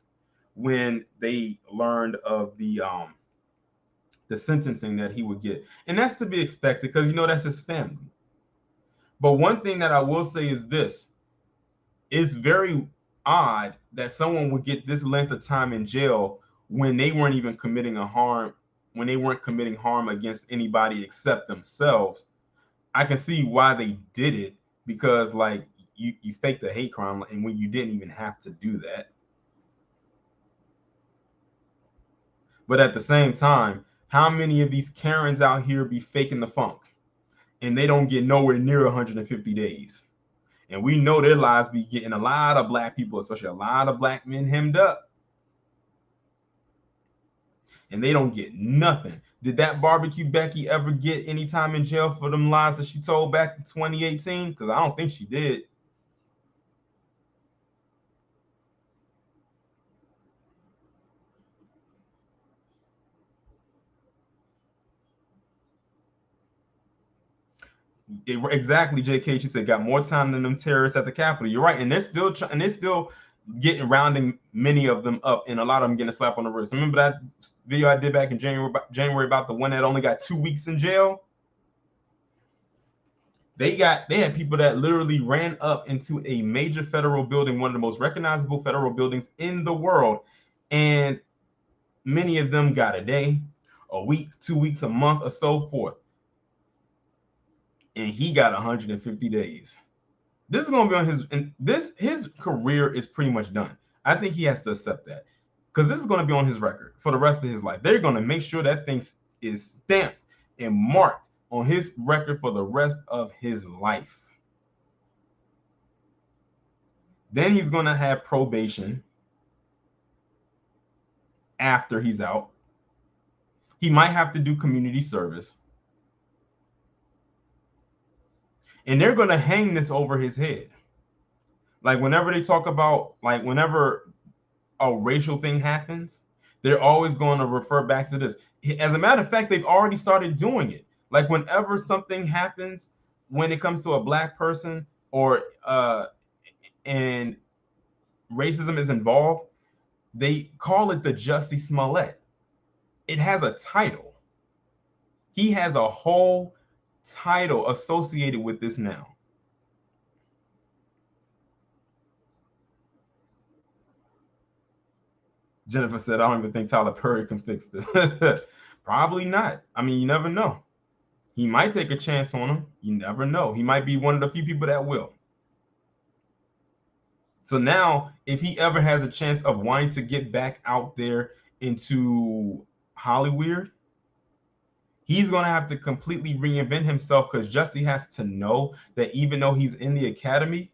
when they learned of the sentencing that he would get. And that's to be expected, because that's his family. But one thing that I will say is this: it's very odd that someone would get this length of time in jail when they weren't even committing harm against anybody except themselves. I can see why they did it, because like you faked a hate crime, and when you didn't even have to do that. But at the same time, how many of these Karens out here be faking the funk and they don't get nowhere near 150 days? And we know their lives be getting a lot of Black people, especially a lot of Black men, hemmed up. And they don't get nothing. Did that barbecue Becky ever get any time in jail for them lies that she told back in 2018? Because I don't think she did. Exactly, JK. She said got more time than them terrorists at the Capitol. You're right, and they're still rounding many of them up, and a lot of them getting a slap on the wrist. Remember that video I did back in January about the one that only got 2 weeks in jail? They had people that literally ran up into a major federal building, one of the most recognizable federal buildings in the world, and many of them got a day, a week, 2 weeks, a month, or so forth. And he got 150 days. This is going to be on his career is pretty much done. I think he has to accept that, because this is going to be on his record for the rest of his life. They're going to make sure that thing is stamped and marked on his record for the rest of his life. Then he's going to have probation after he's out. He might have to do community service. And they're going to hang this over his head. Like, whenever they talk about, like, whenever a racial thing happens, they're always going to refer back to this. As a matter of fact, they've already started doing it. Like, whenever something happens, when it comes to a Black person or and racism is involved, they call it the Jussie Smollett. It has a title. He has a whole title associated with this now. Jennifer said, I don't even think Tyler Perry can fix this. Probably not. I mean, you never know. He might take a chance on him. You never know. He might be one of the few people that will. So now, if he ever has a chance of wanting to get back out there into Hollywood, he's going to have to completely reinvent himself, because Jussie has to know that even though he's in the academy,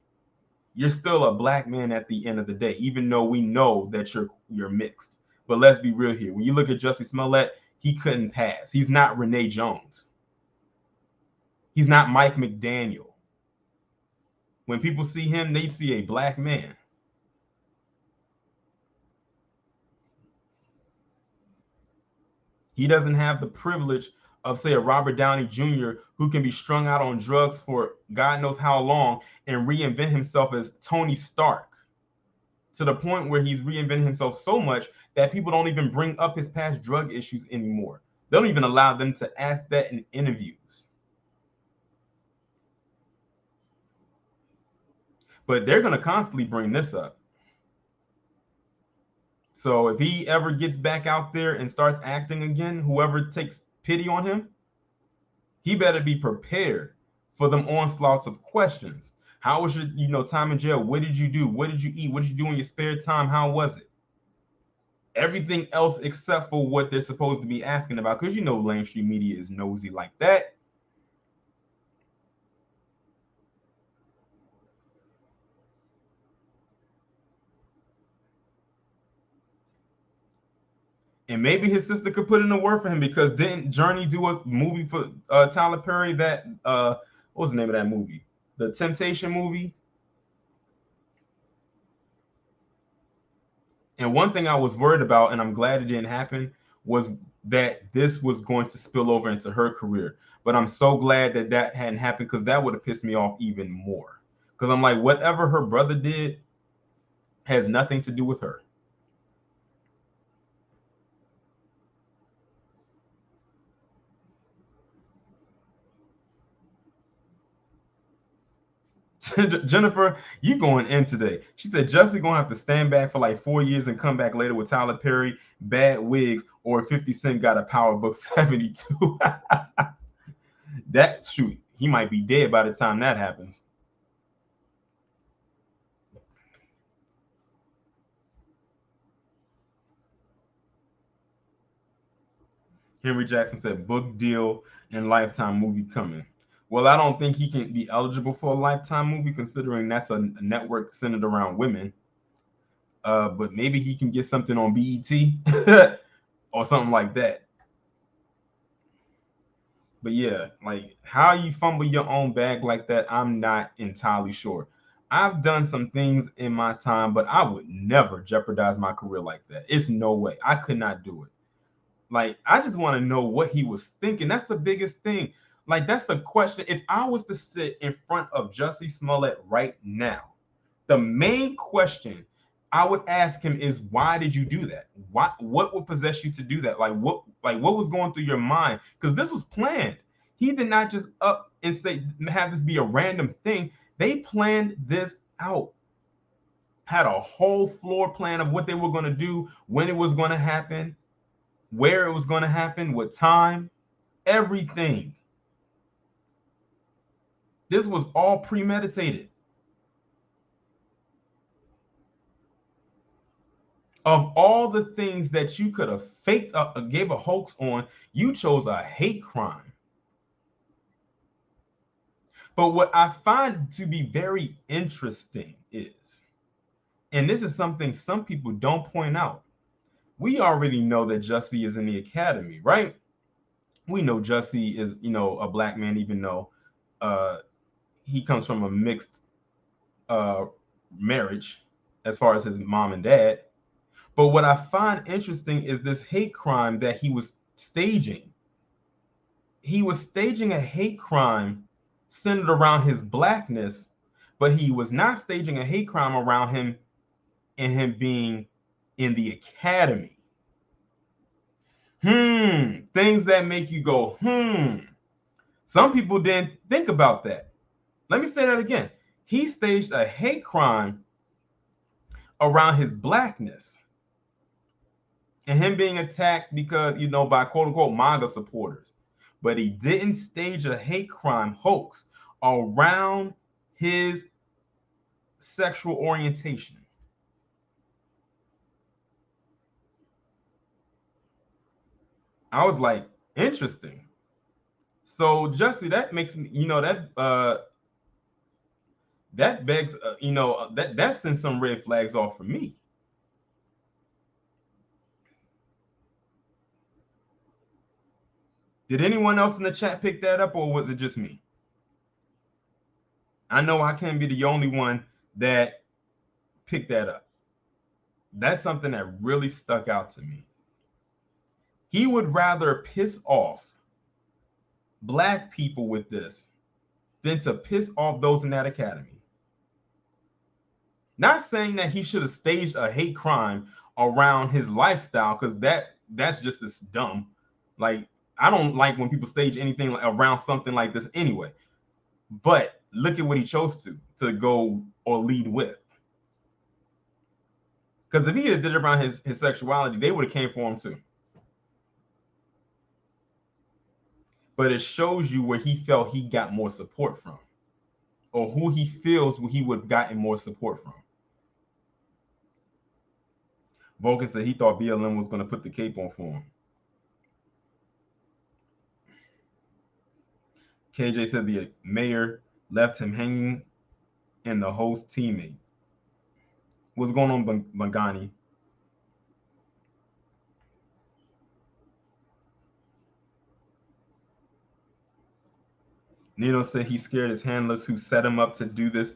you're still a Black man at the end of the day, even though we know that you're mixed. But let's be real here. When you look at Jussie Smollett, he couldn't pass. He's not Rene Jones. He's not Mike McDaniel. When people see him, they see a black man. He doesn't have the privilege of, say, a Robert Downey Jr., who can be strung out on drugs for God knows how long and reinvent himself as Tony Stark, to the point where he's reinvented himself so much that people don't even bring up his past drug issues anymore. They don't even allow them to ask that in interviews. But they're going to constantly bring this up. So if he ever gets back out there and starts acting again, whoever takes pity on him, he better be prepared for them onslaughts of questions. How was your, time in jail? What did you do? What did you eat? What did you do in your spare time? How was it? Everything else except for what they're supposed to be asking about, because mainstream media is nosy like that. And maybe his sister could put in a word for him, because didn't Journey do a movie for Tyler Perry that what was the name of that movie? The Temptation movie. And one thing I was worried about, and I'm glad it didn't happen, was that this was going to spill over into her career. But I'm so glad that that hadn't happened, because that would have pissed me off even more. Because I'm like, whatever her brother did has nothing to do with her. Jennifer, you going in today. She said Jussie gonna have to stand back for like 4 years and come back later with Tyler Perry, bad wigs, or 50 Cent got a Power Book 72. That shoot, he might be dead by the time that happens. Henry Jackson said book deal and Lifetime movie coming. Well, I don't think he can be eligible for a Lifetime movie, considering that's a network centered around women. But maybe he can get something on BET or something like that. But yeah, like how you fumble your own bag like that, I'm not entirely sure. I've done some things in my time, but I would never jeopardize my career like that. It's no way. I could not do it. Like, I just want to know what he was thinking. That's the biggest thing. Like, that's the question. If I was to sit in front of Jussie Smollett right now, the main question I would ask him is, why did you do that? What would possess you to do that? Like what was going through your mind? Because this was planned. He did not just up and say, have this be a random thing. They planned this out. Had a whole floor plan of what they were going to do, when it was going to happen, where it was going to happen, what time, everything. This was all premeditated. Of all the things that you could have faked up, gave a hoax on, you chose a hate crime. But what I find to be very interesting is, and this is something some people don't point out, we already know that Jussie is in the academy, right? We know Jussie is, a black man, even though he comes from a mixed marriage as far as his mom and dad. But what I find interesting is this hate crime that he was staging. He was staging a hate crime centered around his blackness, but he was not staging a hate crime around him and him being in the academy. Things that make you go, Some people didn't think about that. Let me say that again. He staged a hate crime around his blackness and him being attacked because, by quote unquote MAGA supporters. But he didn't stage a hate crime hoax around his sexual orientation. I was like, interesting. So Jussie, that makes me, that begs, that sends some red flags off for me. Did anyone else in the chat pick that up, or was it just me? I know I can't be the only one that picked that up. That's something that really stuck out to me. He would rather piss off black people with this than to piss off those in that academy. Not saying that he should have staged a hate crime around his lifestyle, because that's just as dumb. Like, I don't like when people stage anything around something like this anyway. But look at what he chose to go or lead with. Because if he had did it around his sexuality, they would have came for him too. But it shows you where he felt he got more support from, or who he feels he would have gotten more support from. Vulcan said he thought BLM was going to put the cape on for him. KJ said the mayor left him hanging and the host teammate. What's going on, Bangani? Nino said he's scared his handlers who set him up to do this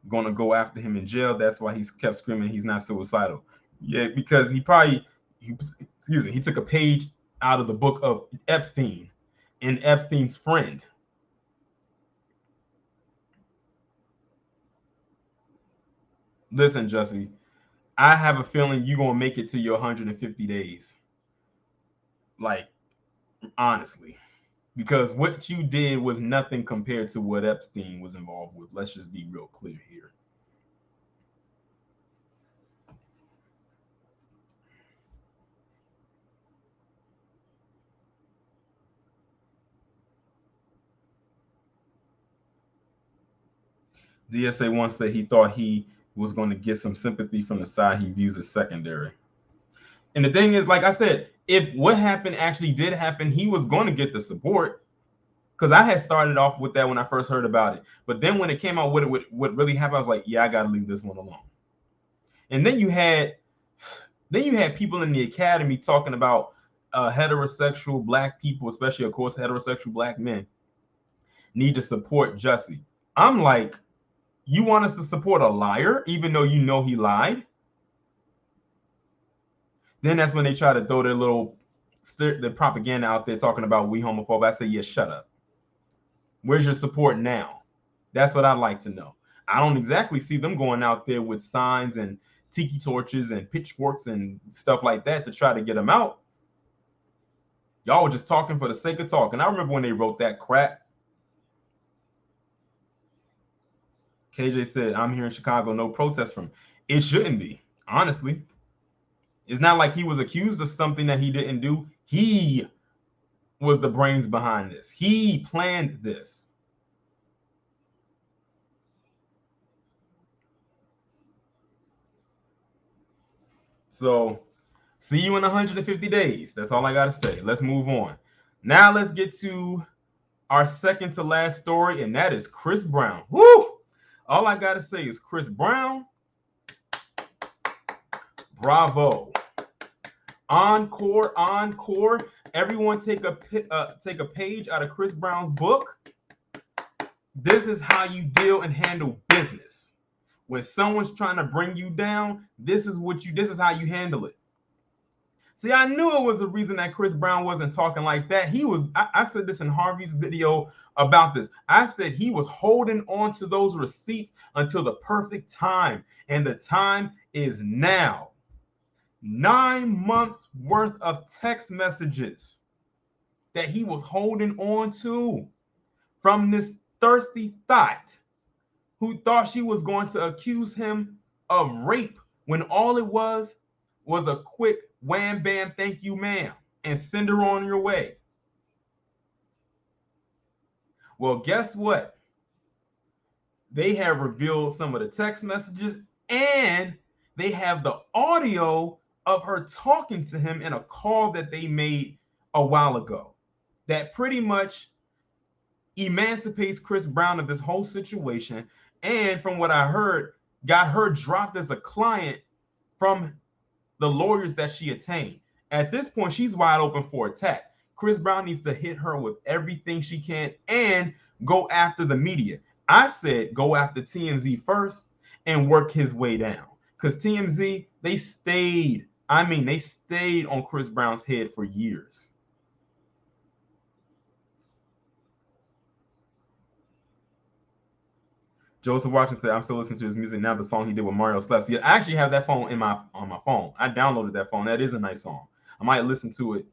going to go after him in jail. That's why he's kept screaming he's not suicidal. Yeah, because he took a page out of the book of Epstein and Epstein's friend. Listen, Jesse, I have a feeling you're going to make it to your 150 days. Like, honestly. Because what you did was nothing compared to what Epstein was involved with. Let's just be real clear here. DSA once said he thought he was going to get some sympathy from the side he views as secondary. And the thing is, like I said, if what happened actually did happen, he was going to get the support. Because I had started off with that when I first heard about it. But then when it came out, what really happened, I was like, yeah, I got to leave this one alone. And then you had people in the academy talking about heterosexual black people, especially, of course, heterosexual black men, need to support Jussie. I'm like, you want us to support a liar, even though you know he lied? Then that's when they try to throw their propaganda out there talking about we homophobe. I say, yeah, shut up. Where's your support now? That's what I'd like to know. I don't exactly see them going out there with signs and tiki torches and pitchforks and stuff like that to try to get them out. Y'all were just talking for the sake of talking. I remember when they wrote that crap. KJ said, I'm here in Chicago, no protest from. It shouldn't be, honestly. It's not like he was accused of something that he didn't do. He was the brains behind this. He planned this. So, see you in 150 days. That's all I got to say. Let's move on. Now let's get to our second to last story, and that is Chris Brown. Woo! All I got to say is Chris Brown, bravo. Encore, encore. Everyone take a page out of Chris Brown's book. This is how you deal and handle business. When someone's trying to bring you down, this is how you handle it. See, I knew it was a reason that Chris Brown wasn't talking like that. I said this in Harvey's video about this. I said he was holding on to those receipts until the perfect time, and the time is now. 9 months worth of text messages that he was holding on to from this thirsty thought who thought she was going to accuse him of rape when all it was a quick wham bam thank you ma'am and send her on your way. Well, guess what? They have revealed some of the text messages, and they have the audio of her talking to him in a call that they made a while ago that pretty much emancipates Chris Brown of this whole situation, and from what I heard, got her dropped as a client from the lawyers that she attained. At this point, she's wide open for attack. Chris Brown needs to hit her with everything she can and go after the media. I said go after TMZ first and work his way down. Because TMZ, they stayed, they stayed on Chris Brown's head for years. Joseph Watson said, I'm still listening to his music now. The song he did with Mario Slaps. Yeah, I actually have that phone on my phone. I downloaded that phone. That is a nice song. I might listen to it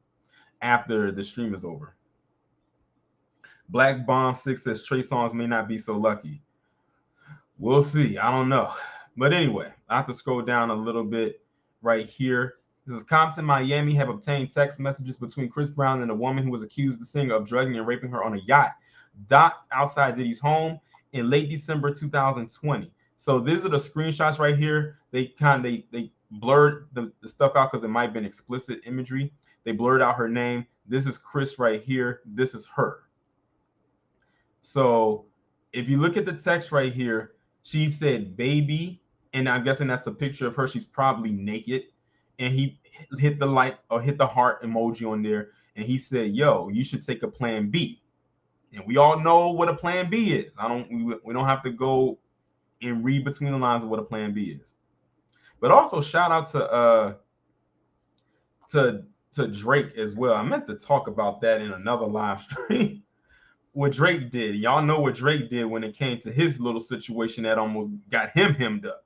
after the stream is over. Black Bomb 6 says Trey Songz may not be so lucky. We'll see. I don't know. But anyway, I have to scroll down a little bit right here. This is cops in Miami have obtained text messages between Chris Brown and a woman who was accused the singer of drugging and raping her on a yacht docked outside Diddy's home in late December 2020. So these are the screenshots right here. They blurred the stuff out because it might have been explicit imagery. They blurred out her name. This is Chris right here. This is her. So if you look at the text right here, she said baby, and I'm guessing that's a picture of her. She's probably naked. And he hit the like or hit the heart emoji on there. And he said, yo, you should take a plan B. And we all know what a plan B is. We don't have to go and read between the lines of what a plan B is. But also shout out to Drake as well. I meant to talk about that in another live stream. What Drake did. Y'all know what Drake did when it came to his little situation that almost got him hemmed up.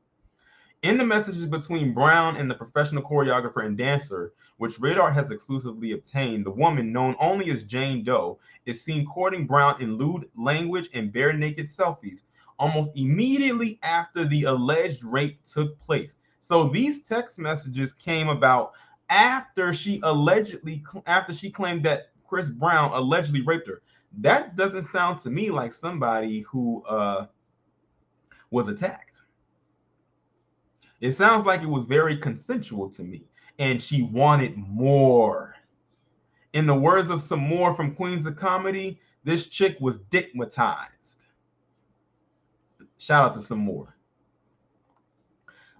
In the messages between Brown and the professional choreographer and dancer, which Radar has exclusively obtained, the woman, known only as Jane Doe, is seen courting Brown in lewd language and bare naked selfies almost immediately after the alleged rape took place. So these text messages came about after she claimed that Chris Brown allegedly raped her. That doesn't sound to me like somebody who was attacked. It sounds like it was very consensual to me, and she wanted more. In the words of some more from Queens of Comedy, this chick was dickmatized. Shout out to some more.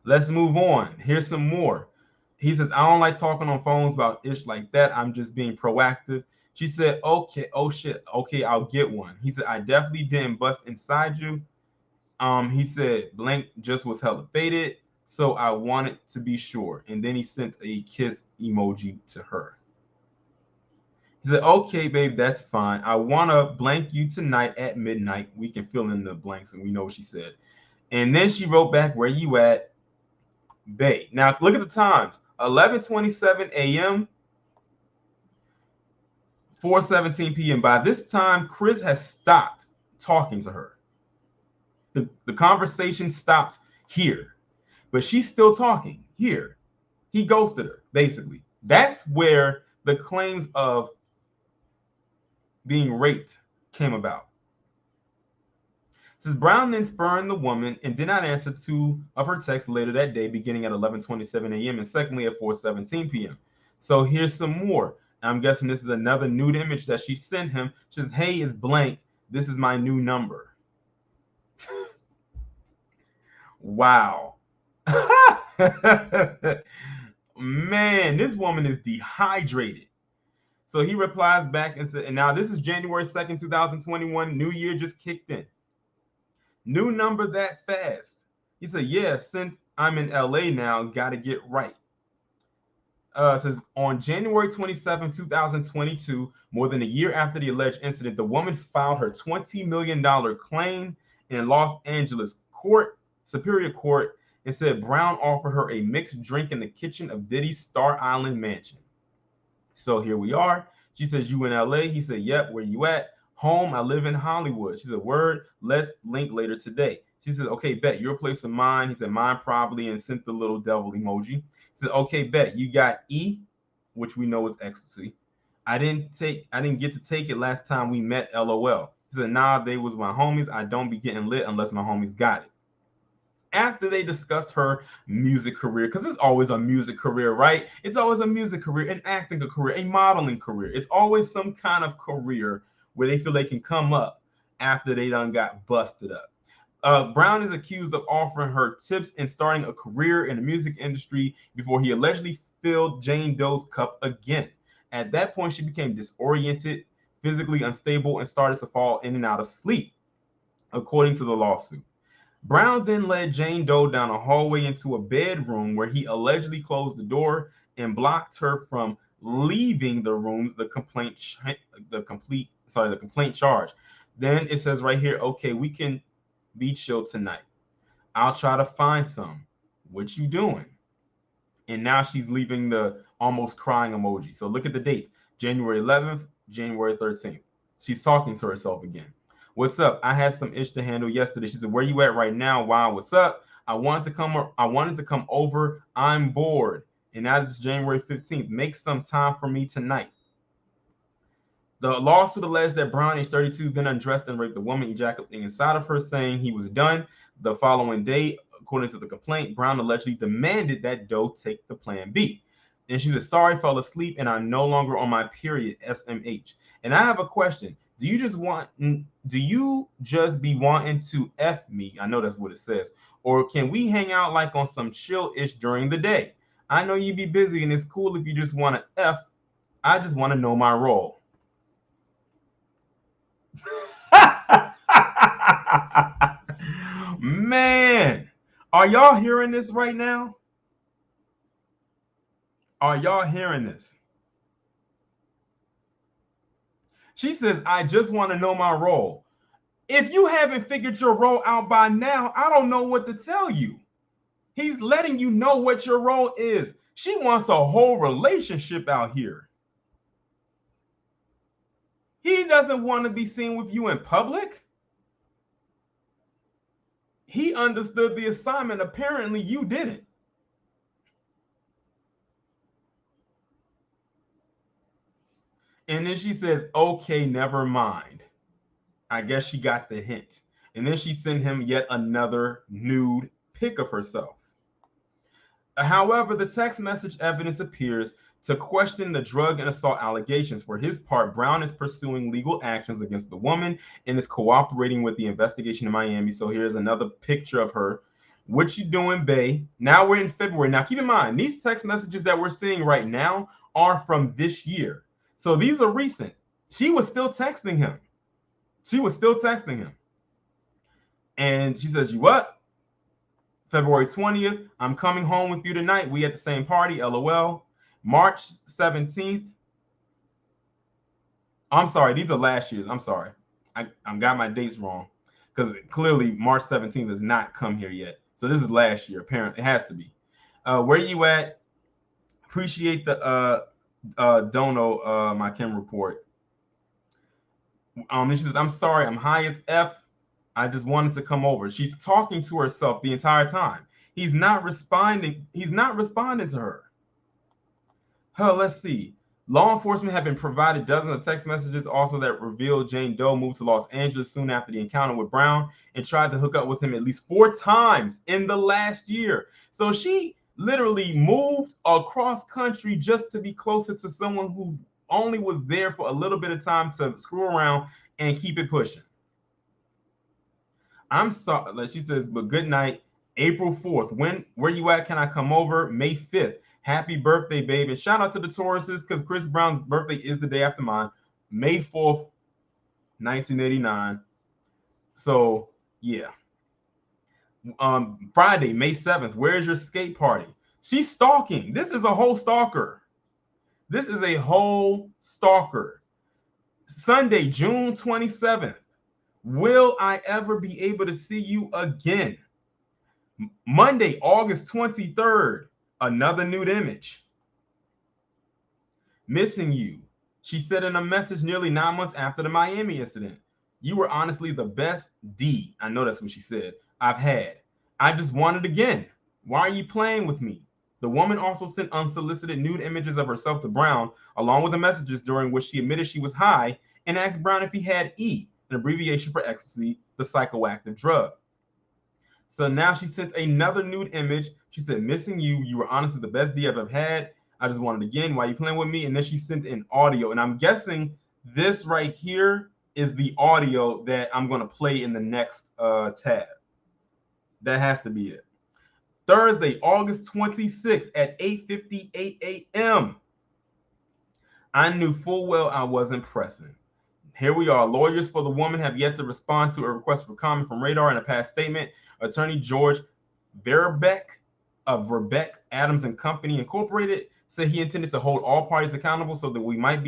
Let's move on. Here's some more. He says, I don't like talking on phones about ish like that. I'm just being proactive. She said, okay, oh shit, okay, I'll get one. He said, I definitely didn't bust inside you. He said, blank just was hella faded. So I wanted to be sure. And then he sent a kiss emoji to her. He said, okay, babe, that's fine. I want to blank you tonight at midnight. We can fill in the blanks and we know what she said. And then she wrote back, where you at, babe? Now, look at the times. 11:27 a.m., 4:17 p.m. By this time, Chris has stopped talking to her. The conversation stopped here. But she's still talking here. He ghosted her, basically. That's where the claims of being raped came about. It says Brown then spurned the woman and did not answer two of her texts later that day, beginning at 11:27 a.m. and secondly at 4:17 p.m. So here's some more. I'm guessing this is another nude image that she sent him. She says, hey, it's blank. This is my new number. Wow. Man, this woman is dehydrated. So he replies back and said, and now this is January 2nd, 2021. New year just kicked in. New number that fast. He said, yeah, since I'm in LA now, gotta get right. Says on January 27, 2022, more than a year after the alleged incident, the woman filed her $20 million claim in Los Angeles Superior Court, and said Brown offered her a mixed drink in the kitchen of Diddy's Star Island mansion. So here we are. She says, you in LA? He said, yep. Where you at? Home. I live in Hollywood. She said, word. Let's link later today. She said, okay, bet. Your place or mine? He said, mine probably, and sent the little devil emoji. He said, okay, bet. You got E, which we know is ecstasy. I didn't get to take it last time we met, LOL. He said, nah, they was my homies. I don't be getting lit unless my homies got it. After they discussed her music career, because it's always a music career, right? It's always a music career, an acting career, a modeling career. It's always some kind of career where they feel they can come up after they done got busted up. Brown is accused of offering her tips and starting a career in the music industry before he allegedly filled Jane Doe's cup again. At that point, she became disoriented, physically unstable, and started to fall in and out of sleep. according to the lawsuit. Brown then led Jane Doe down a hallway into a bedroom where he allegedly closed the door and blocked her from leaving the room. The complaint charge. Then it says right here, okay, we can be chill tonight. I'll try to find some. What you doing? And now she's leaving the almost crying emoji. So look at the dates: January 11th, January 13th. She's talking to herself again. What's up? I had some ish to handle yesterday. She said, where you at right now? Wow, what's up? I wanted to come over. I'm bored. And now it's January 15th. Make some time for me tonight. The lawsuit alleged that Brown, age 32, then undressed and raped the woman, ejaculating inside of her, saying he was done. The following day, according to the complaint, Brown allegedly demanded that Doe take the Plan B. And she said, sorry, fell asleep, and I'm no longer on my period, SMH. And I have a question. Do you just be wanting to F me? I know that's what it says. Or can we hang out like on some chill-ish during the day? I know you be busy, and it's cool if you just want to F. I just want to know my role. Man, are y'all hearing this right now? Are y'all hearing this? She says, I just want to know my role. If you haven't figured your role out by now, I don't know what to tell you. He's letting you know what your role is. She wants a whole relationship out here. He doesn't want to be seen with you in public. He understood the assignment. Apparently, you didn't. And then she says, okay, never mind. I guess she got the hint. And then she sent him yet another nude pic of herself. However, the text message evidence appears to question the drug and assault allegations. For his part, Brown is pursuing legal actions against the woman and is cooperating with the investigation in Miami. So here's another picture of her. What you doing, bae? Now we're in February. Now keep in mind, these text messages that we're seeing right now are from this year. So these are recent. She was still texting him. And she says, you what? February 20th, I'm coming home with you tonight. We at the same party, LOL. March 17th. I'm sorry, these are last year's. I'm sorry. I got my dates wrong because clearly March 17th has not come here yet. So this is last year, apparently. It has to be. Where you at? Appreciate the dono, my Kim report. And she says, I'm sorry, I'm high as F. I just wanted to come over. She's talking to herself the entire time. He's not responding. He's not responding to her. Let's see. Law enforcement have been provided dozens of text messages also that revealed Jane Doe moved to Los Angeles soon after the encounter with Brown and tried to hook up with him at least 4 times in the last year. So she literally moved across country just to be closer to someone who only was there for a little bit of time to screw around and keep it pushing. I'm sorry, like she says, but good night. April 4th. Where you at? Can I come over? May 5th. Happy birthday, baby. And shout out to the Tauruses because Chris Brown's birthday is the day after mine. May 4th, 1989. So, yeah. Friday, May 7th. Where's your skate party? She's stalking. This is a whole stalker. Sunday, June 27th. Will I ever be able to see you again? Monday, August 23rd, another nude image. Missing you. She said in a message nearly 9 months after the Miami incident. You were honestly the best D, I know that's what she said, I've had. I just wanted again. Why are you playing with me? The woman also sent unsolicited nude images of herself to Brown, along with the messages during which she admitted she was high and asked Brown if he had E, an abbreviation for ecstasy, the psychoactive drug. So now she sent another nude image. She said, missing you. You were honestly the best D I've ever had. I just wanted again. Why are you playing with me? And then she sent an audio. And I'm guessing this right here is the audio that I'm going to play in the next tab. That has to be it. Thursday, August 26th at 8:58 a.m. I knew full well I wasn't pressing. Here we are. Lawyers for the woman have yet to respond to a request for comment from Radar in a past statement. Attorney George Verbeck of Verbeck Adams and Company Incorporated said he intended to hold all parties accountable so that we might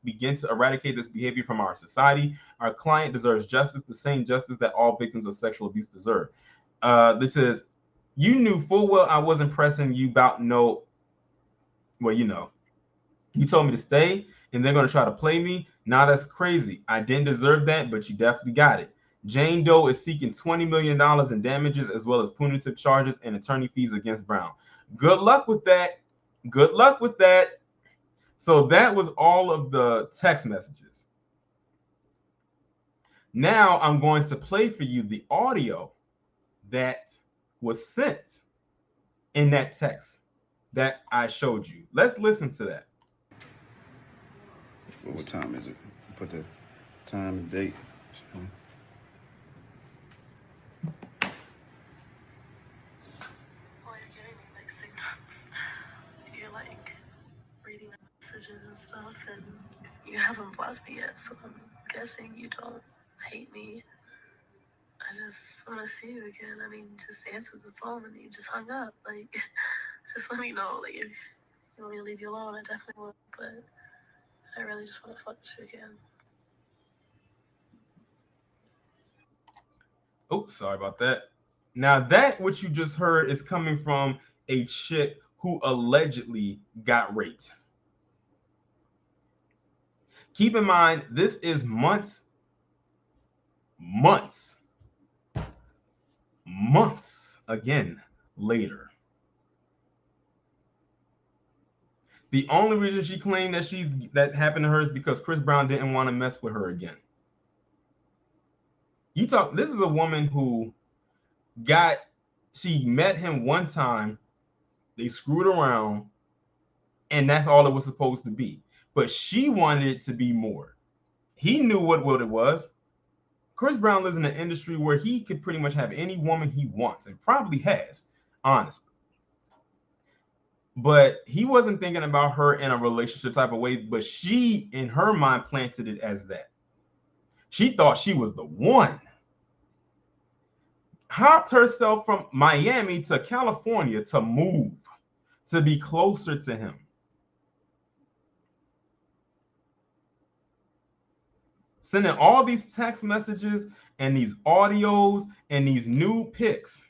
begin to eradicate this behavior from our society. Our client deserves justice, the same justice that all victims of sexual abuse deserve. This is, you knew full well I wasn't pressing you about no. Well, you know, you told me to stay, and they're going to try to play me. Now that's crazy. I didn't deserve that, but you definitely got it. Jane Doe is seeking $20 million in damages as well as punitive charges and attorney fees against Brown. Good luck with that. Good luck with that. So that was all of the text messages. Now I'm going to play for you the audio that was sent in that text that I showed you. Let's listen to that. What time is it? Put the time and date. Well, you're giving me like signals. You're like reading the messages and stuff, and you haven't blocked me yet, so I'm guessing you don't hate me. I just want to see you again. I mean, just answered the phone and you just hung up. Like, just let me know. Like, if you want me to leave you alone, I definitely will. But I really just want to fuck with you again. Oh, sorry about that. Now that what you just heard is coming from a chick who allegedly got raped. Keep in mind, this is months again later. The only reason she claimed that that happened to her is because Chris Brown didn't want to mess with her again. This is a woman who she met him one time, they screwed around, and that's all it was supposed to be. But she wanted it to be more. He knew what it was. Chris Brown lives in an industry where he could pretty much have any woman he wants, and probably has, honestly. But he wasn't thinking about her in a relationship type of way, but she, in her mind, planted it as that. She thought she was the one. Hopped herself from Miami to California to move, to be closer to him. Sending all these text messages and these audios and these new pics.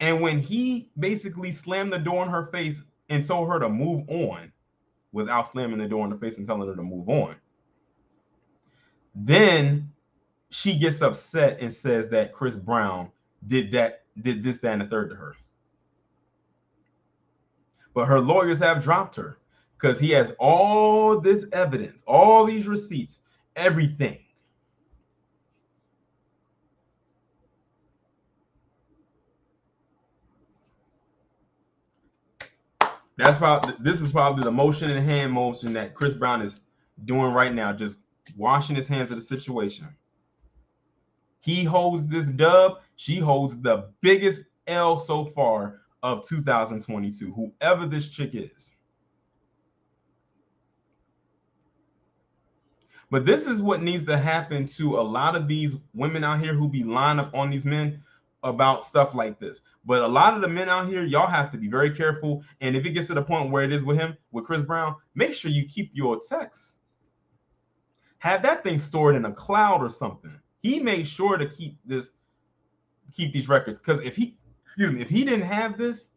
And when he basically slammed the door in her face and told her to move on without slamming the door in her face and telling her to move on, then she gets upset and says that Chris Brown did this, that, and the third to her. But her lawyers have dropped her because he has all this evidence, all these receipts, everything. This is probably the motion and hand motion that Chris Brown is doing right now, just washing his hands of the situation. He holds this dub. She holds the biggest L so far of 2022, whoever this chick is. But this is what needs to happen to a lot of these women out here who be lying up on these men about stuff like this. But a lot of the men out here, y'all have to be very careful. And if it gets to the point where it is with him, with Chris Brown, make sure you keep your texts. Have that thing stored in a cloud or something. He made sure to keep these records, because if he didn't have this,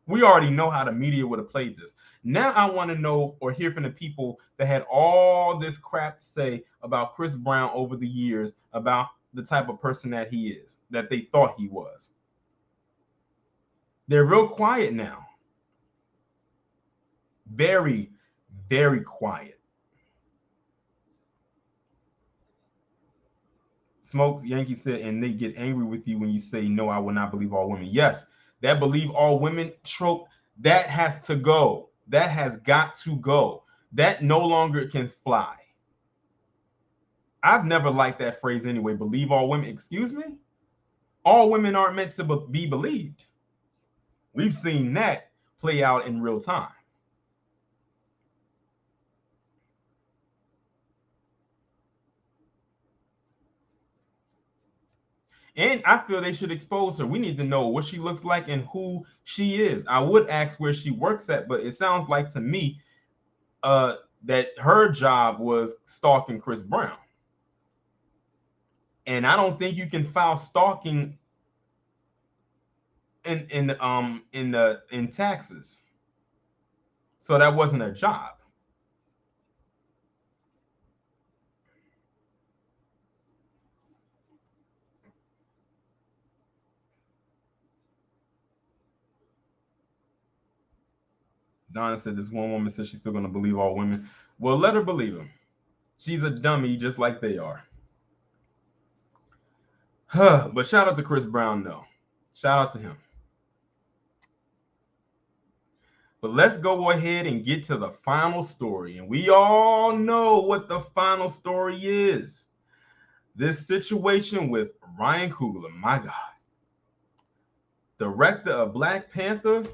we already know how the media would have played this. Now I want to know or hear from the people that had all this crap to say about Chris Brown over the years, about the type of person that he is, that they thought he was. They're real quiet now. Very, very quiet. Smokes Yankee said, and they get angry with you when you say, no, I will not believe all women. Yes, that believe all women trope, that has to go. That has got to go. That no longer can fly. I've never liked that phrase anyway. Believe all women. Excuse me? All women aren't meant to be believed. We've seen that play out in real time. And I feel they should expose her. We need to know what she looks like and who she is. I would ask where she works at, but it sounds like to me that her job was stalking Chris Brown. And I don't think you can file stalking in taxes. So that wasn't a job. Donna said this one woman said she's still going to believe all women. Well, let her believe him. She's a dummy just like they are. But shout out to Chris Brown, though. Shout out to him. But let's go ahead and get to the final story. And we all know what the final story is. This situation with Ryan Coogler, my God. Director of Black Panther,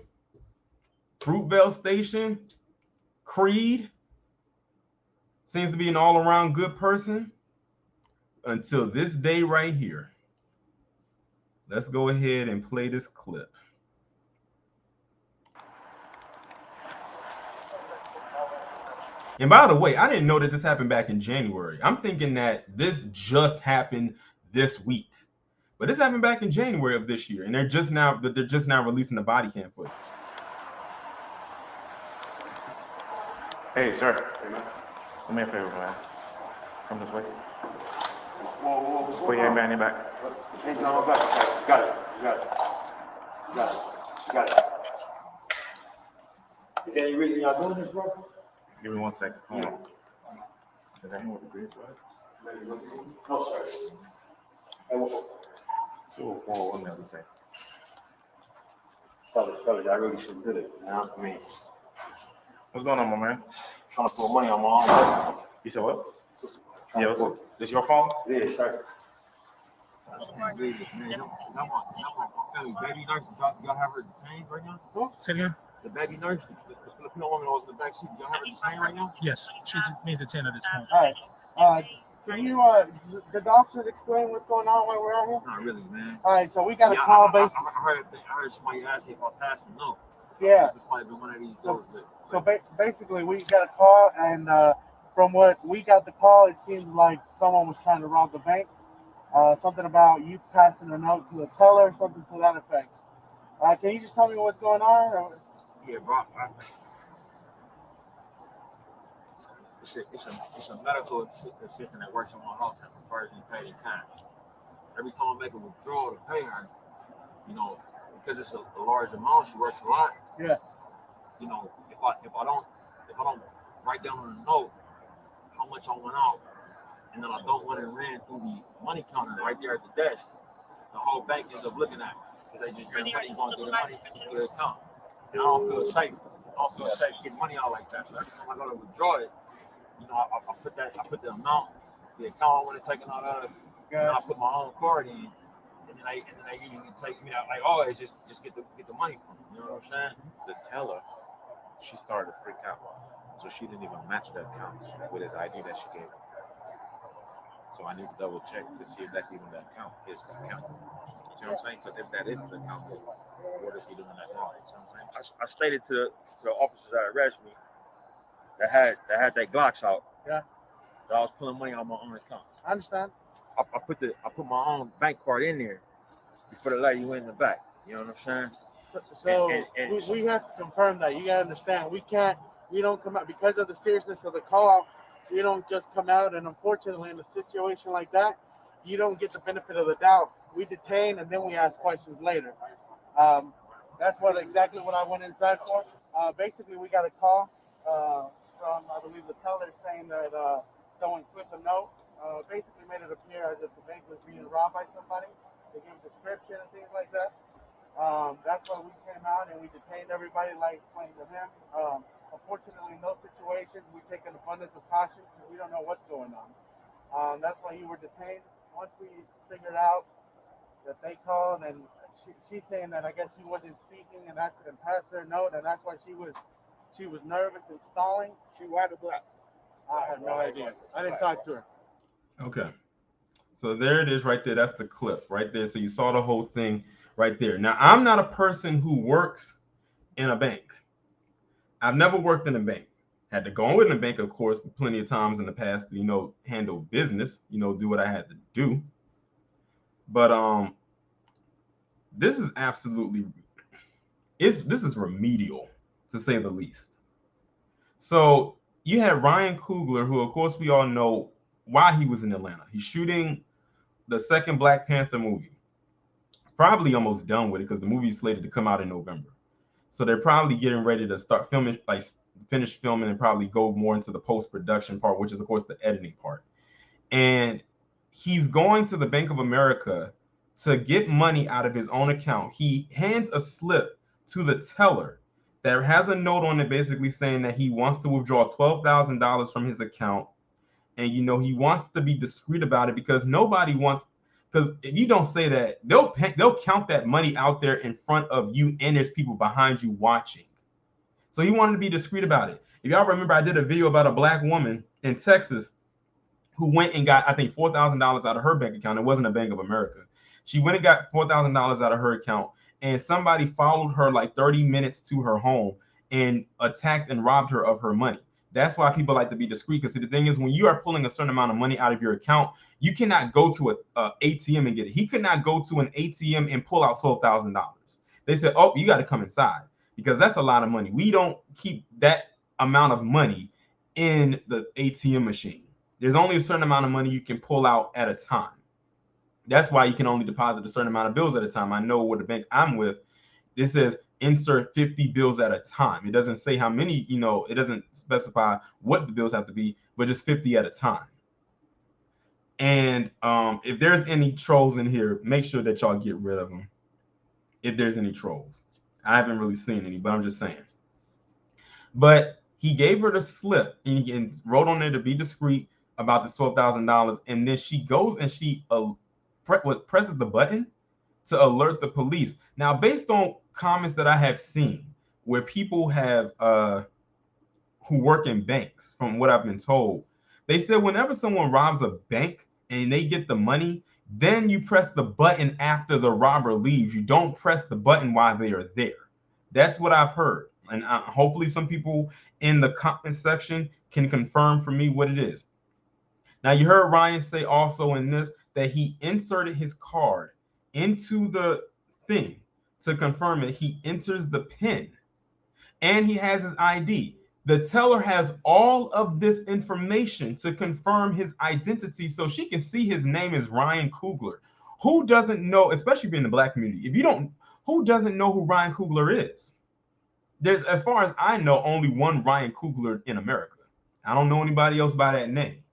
Fruitvale Station, Creed, seems to be an all-around good person until this day right here. Let's go ahead and play this clip. And by the way, I didn't know that this happened back in January. I'm thinking that this just happened this week. But this happened back in January of this year, and they're just now releasing the body cam footage. Hey, sir. Hey, man. Do me a favor, man. Come this way. Whoa. Put your hand behind your back. Change it on my back. Got it. Is there any reason y'all doing this, bro? Give me 1 second. Hold on. Is that more the bridge, right? No, sir. Hey, 204, one other thing. Fellas, I really shouldn't do it. You know what I mean? What's going on, my man? Trying to put money on my own. You said what? Yeah, what's up? This your phone? Yeah, sir. Baby nurse, y'all have her detained right now? Say again? The baby nurse, the Filipino woman that was in the back seat, y'all have her detained right now? Yes, she's being detained at this point. All right. Can you, did the officers explain what's going on while we're out here? Not really, man. All right, so we got a call based. I heard somebody ask me if I passed the note. Yeah. This might have been one of these doors. So basically, we got a call, and from what we got the call, it seems like someone was trying to rob the bank. Something about you passing a note to the teller, something to that effect. Can you just tell me what's going on? Or? Yeah, bro. It's a medical assistant that works in my house and prefers me paid in cash. Every time I make a withdrawal to pay her, you know, because it's a large amount, she works a lot. Yeah. You know, if I don't write down on the note how much I went out, and then I don't want it ran through the money counter right there at the desk, the whole bank ends up looking at it because they just bring money going through the money through the account. And I don't feel safe. Getting money out like that. So every time I go to withdraw it, you know, I put the amount, the account I want it taken out of, and I put my own card in, and then they usually take me out like, oh, it's just get the money from me. You know what I'm saying? The teller, she started to freak out. So she didn't even match the account with his ID that she gave him. So I need to double check to see if that's even the account, his account. See what I'm saying? Because if that is his account, then what is he doing that wrong? You know what I'm saying? I stated to the officers that arrested me that had their Glocks out. Yeah. That I was pulling money on my own account. I understand. I put my own bank card in there before the lady went in the back. You know what I'm saying? So we have to confirm that. You gotta understand. We don't come out because of the seriousness of the call. We don't just come out, and unfortunately, in a situation like that, you don't get the benefit of the doubt. We detain, and then we ask questions later. That's exactly what I went inside for. Basically, we got a call from, I believe, the teller saying that someone slipped a note. Basically made it appear as if the bank was being robbed by somebody. They gave a description and things like that. That's why we came out and we detained everybody, like I explained to him. Unfortunately, in those situations, we take an abundance of caution because we don't know what's going on. That's why you were detained. Once we figured out that they called, and she's saying that I guess he wasn't speaking and passed their note, and that's why she was nervous and stalling. She white or black? I have no idea. I didn't talk to her. Okay. So there it is right there. That's the clip right there. So you saw the whole thing right there. Now, I'm not a person who works in a bank. I've never worked in a bank. Had to go in the bank, of course, plenty of times in the past to, handle business, do what I had to do. But this is absolutely this is remedial, to say the least. So you had Ryan Coogler, who of course we all know why he was in Atlanta. He's shooting the second Black Panther movie. Probably almost done with it because the movie is slated to come out in November. So they're probably getting ready to start filming, like finish filming and probably go more into the post-production part, which is of course the editing part. And he's going to the Bank of America to get money out of his own account. He hands a slip to the teller that has a note on it basically saying that he wants to withdraw $12,000 from his account. And, he wants to be discreet about it because nobody wants, because if you don't say that, they'll count that money out there in front of you and there's people behind you watching. So he wanted to be discreet about it. If y'all remember, I did a video about a Black woman in Texas who went and got, I think, $4,000 out of her bank account. It wasn't a Bank of America. She went and got $4,000 out of her account, and somebody followed her like 30 minutes to her home and attacked and robbed her of her money. That's why people like to be discreet, because the thing is, when you are pulling a certain amount of money out of your account, you cannot go to an ATM and get it. He could not go to an ATM and pull out $12,000. They said, oh, you got to come inside, because that's a lot of money. We don't keep that amount of money in the ATM machine. There's only a certain amount of money you can pull out at a time. That's why you can only deposit a certain amount of bills at a time. I know with the bank I'm with, this says insert 50 bills at a time. It doesn't say how many, it doesn't specify what the bills have to be, but just 50 at a time. And if there's any trolls in here, make sure that y'all get rid of them. If there's any trolls. I haven't really seen any, but I'm just saying. But he gave her the slip and wrote on there to be discreet about the $12,000. And then she goes and she presses the button to alert the police. Now, based on comments that I have seen where people have who work in banks, from what I've been told, they said whenever someone robs a bank and they get the money, then you press the button after the robber leaves. You don't press the button while they are there. That's what I've heard. And hopefully some people in the comment section can confirm for me what it is. Now, you heard Ryan say also in this that he inserted his card into the thing to confirm it. He enters the PIN and he has his ID. The teller has all of this information to confirm his identity so she can see his name is Ryan Coogler. Who doesn't know, especially being in the Black community, if you don't, who doesn't know who Ryan Coogler is? There's, as far as I know, only one Ryan Coogler in America. I don't know anybody else by that name.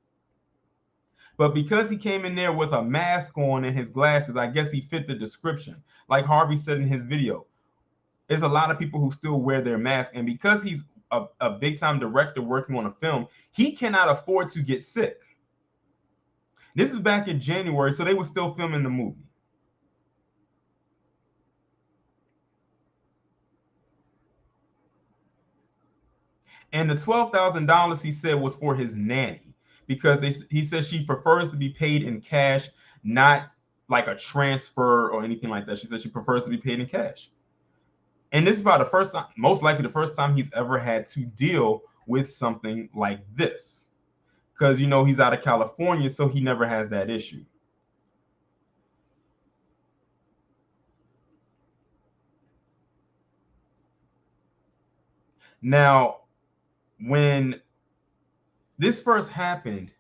But because he came in there with a mask on and his glasses, I guess he fit the description. Like Harvey said in his video, there's a lot of people who still wear their mask. And because he's a big-time director working on a film, he cannot afford to get sick. This is back in January, so they were still filming the movie. And the $12,000 he said was for his nanny, because he said she prefers to be paid in cash, not like a transfer or anything like that. She said she prefers to be paid in cash. And this is about the first time, most likely the first time he's ever had to deal with something like this. Because, he's out of California, so he never has that issue. Now, when this first happened,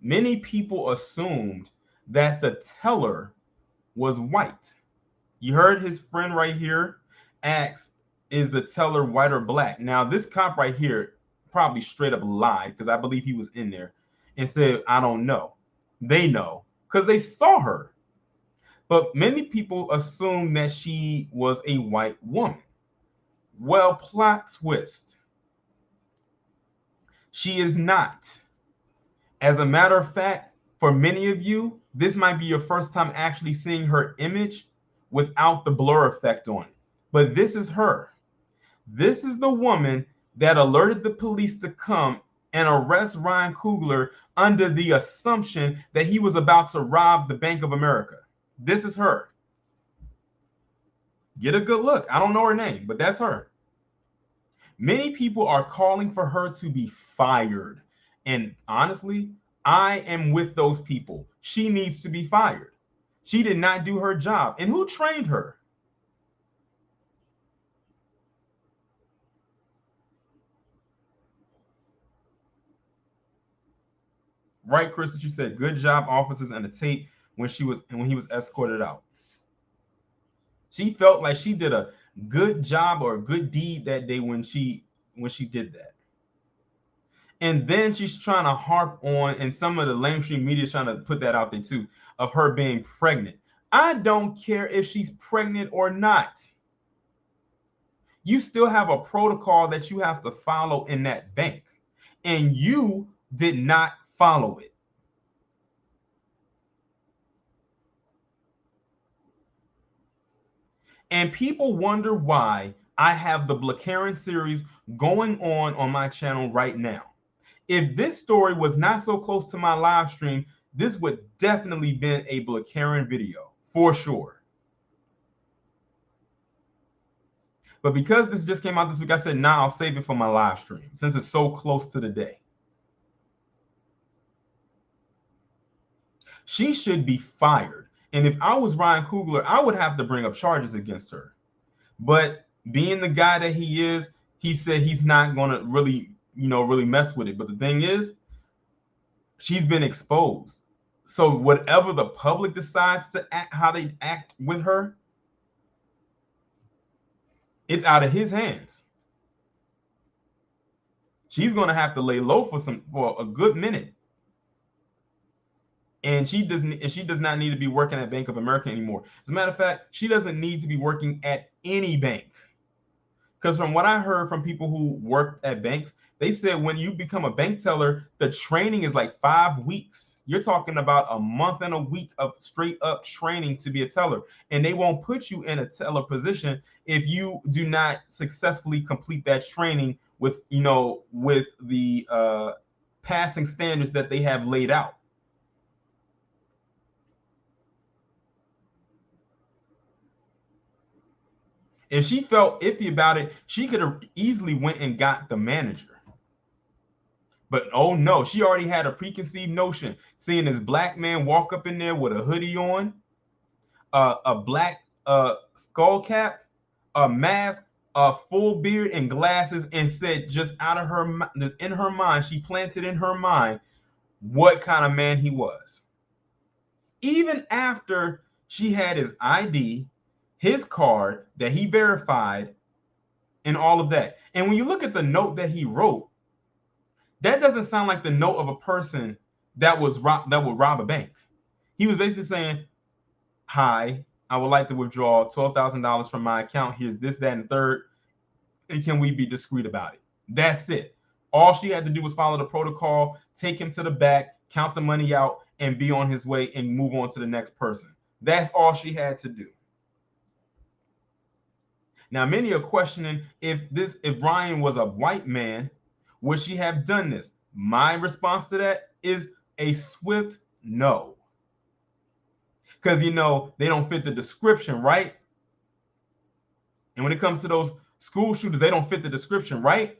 many people assumed that the teller was white. You heard his friend right here ask, is the teller white or black? Now, this cop right here probably straight up lied, because I believe he was in there, and said, I don't know. They know, because they saw her. But many people assumed that she was a white woman. Well, plot twist. She is not. As a matter of fact, for many of you, this might be your first time actually seeing her image without the blur effect on it. But this is her. This is the woman that alerted the police to come and arrest Ryan Coogler under the assumption that he was about to rob the Bank of America. This is her. Get a good look. I don't know her name, but that's her. Many people are calling for her to be fired. And honestly, I am with those people. She needs to be fired. She did not do her job. And who trained her? Right, Chris, that you said good job, officers, and the tape when he was escorted out. She felt like she did a good job or a good deed that day when she did that. And then she's trying to harp on, and some of the mainstream media is trying to put that out there too, of her being pregnant. I don't care if she's pregnant or not. You still have a protocol that you have to follow in that bank, and you did not follow it. And people wonder why I have the Blacarian series going on my channel right now. If this story was not so close to my live stream, this would definitely been a Blacarian video for sure. But because this just came out this week, I said, nah, I'll save it for my live stream since it's so close to the day. She should be fired. And if I was Ryan Coogler, I would have to bring up charges against her. But being the guy that he is, he said he's not going to really mess with it. But the thing is, she's been exposed. So whatever the public decides to act, how they act with her, it's out of his hands. She's going to have to lay low for a good minute. And she does not need to be working at Bank of America anymore. As a matter of fact, she doesn't need to be working at any bank. Because from what I heard from people who worked at banks, they said when you become a bank teller, the training is like 5 weeks. You're talking about a month and a week of straight up training to be a teller. And they won't put you in a teller position if you do not successfully complete that training with the passing standards that they have laid out. If she felt iffy about it, she could have easily went and got the manager. But oh no, she already had a preconceived notion. Seeing this black man walk up in there with a hoodie on, a black skull cap, a mask, a full beard, and glasses, and said just out of her in her mind, she planted in her mind what kind of man he was. Even after she had his ID, his card that he verified, and all of that. And when you look at the note that he wrote, that doesn't sound like the note of a person that would rob a bank. He was basically saying, hi, I would like to withdraw $12,000 from my account. Here's this, that, and third. And can we be discreet about it? That's it. All she had to do was follow the protocol, take him to the back, count the money out, and be on his way and move on to the next person. That's all she had to do. Now, many are questioning if Ryan was a white man, would she have done this? My response to that is a swift no. Because, they don't fit the description, right? And when it comes to those school shooters, they don't fit the description, right?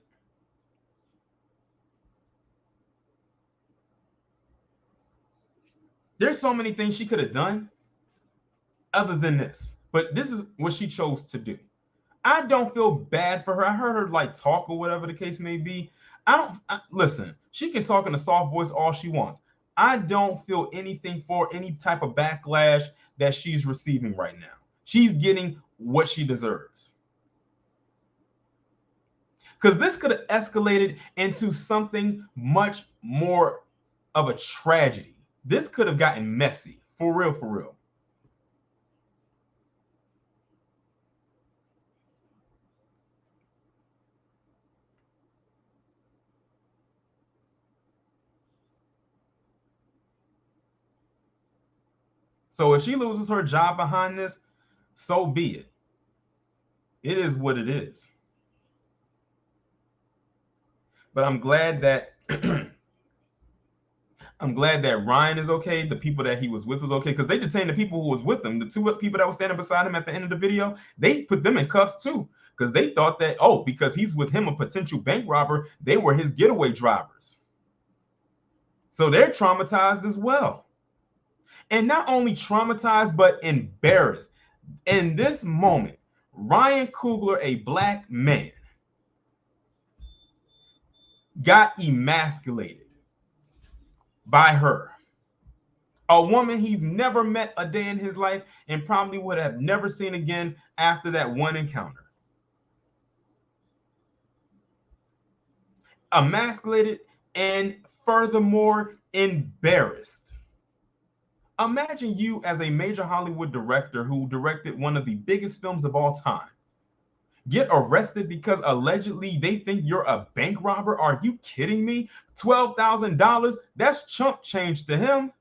There's so many things she could have done other than this. But this is what she chose to do. I don't feel bad for her. I heard her talk or whatever the case may be. Listen, she can talk in a soft voice all she wants. I don't feel anything for any type of backlash that she's receiving right now. She's getting what she deserves. Because this could have escalated into something much more of a tragedy. This could have gotten messy, for real, for real. So if she loses her job behind this, so be it. It is what it is. But I'm glad that I'm glad that Ryan is okay. The people that he was with was okay because they detained the people who was with him. The two people that were standing beside him at the end of the video, they put them in cuffs too because they thought that, oh, because he's with him, a potential bank robber, they were his getaway drivers. So they're traumatized as well. And not only traumatized, but embarrassed. In this moment, Ryan Coogler, a black man, got emasculated by her. A woman he's never met a day in his life and probably would have never seen again after that one encounter. Emasculated and furthermore embarrassed. Imagine you as a major Hollywood director who directed one of the biggest films of all time. Get arrested because allegedly they think you're a bank robber? Are you kidding me? $12,000? That's chump change to him.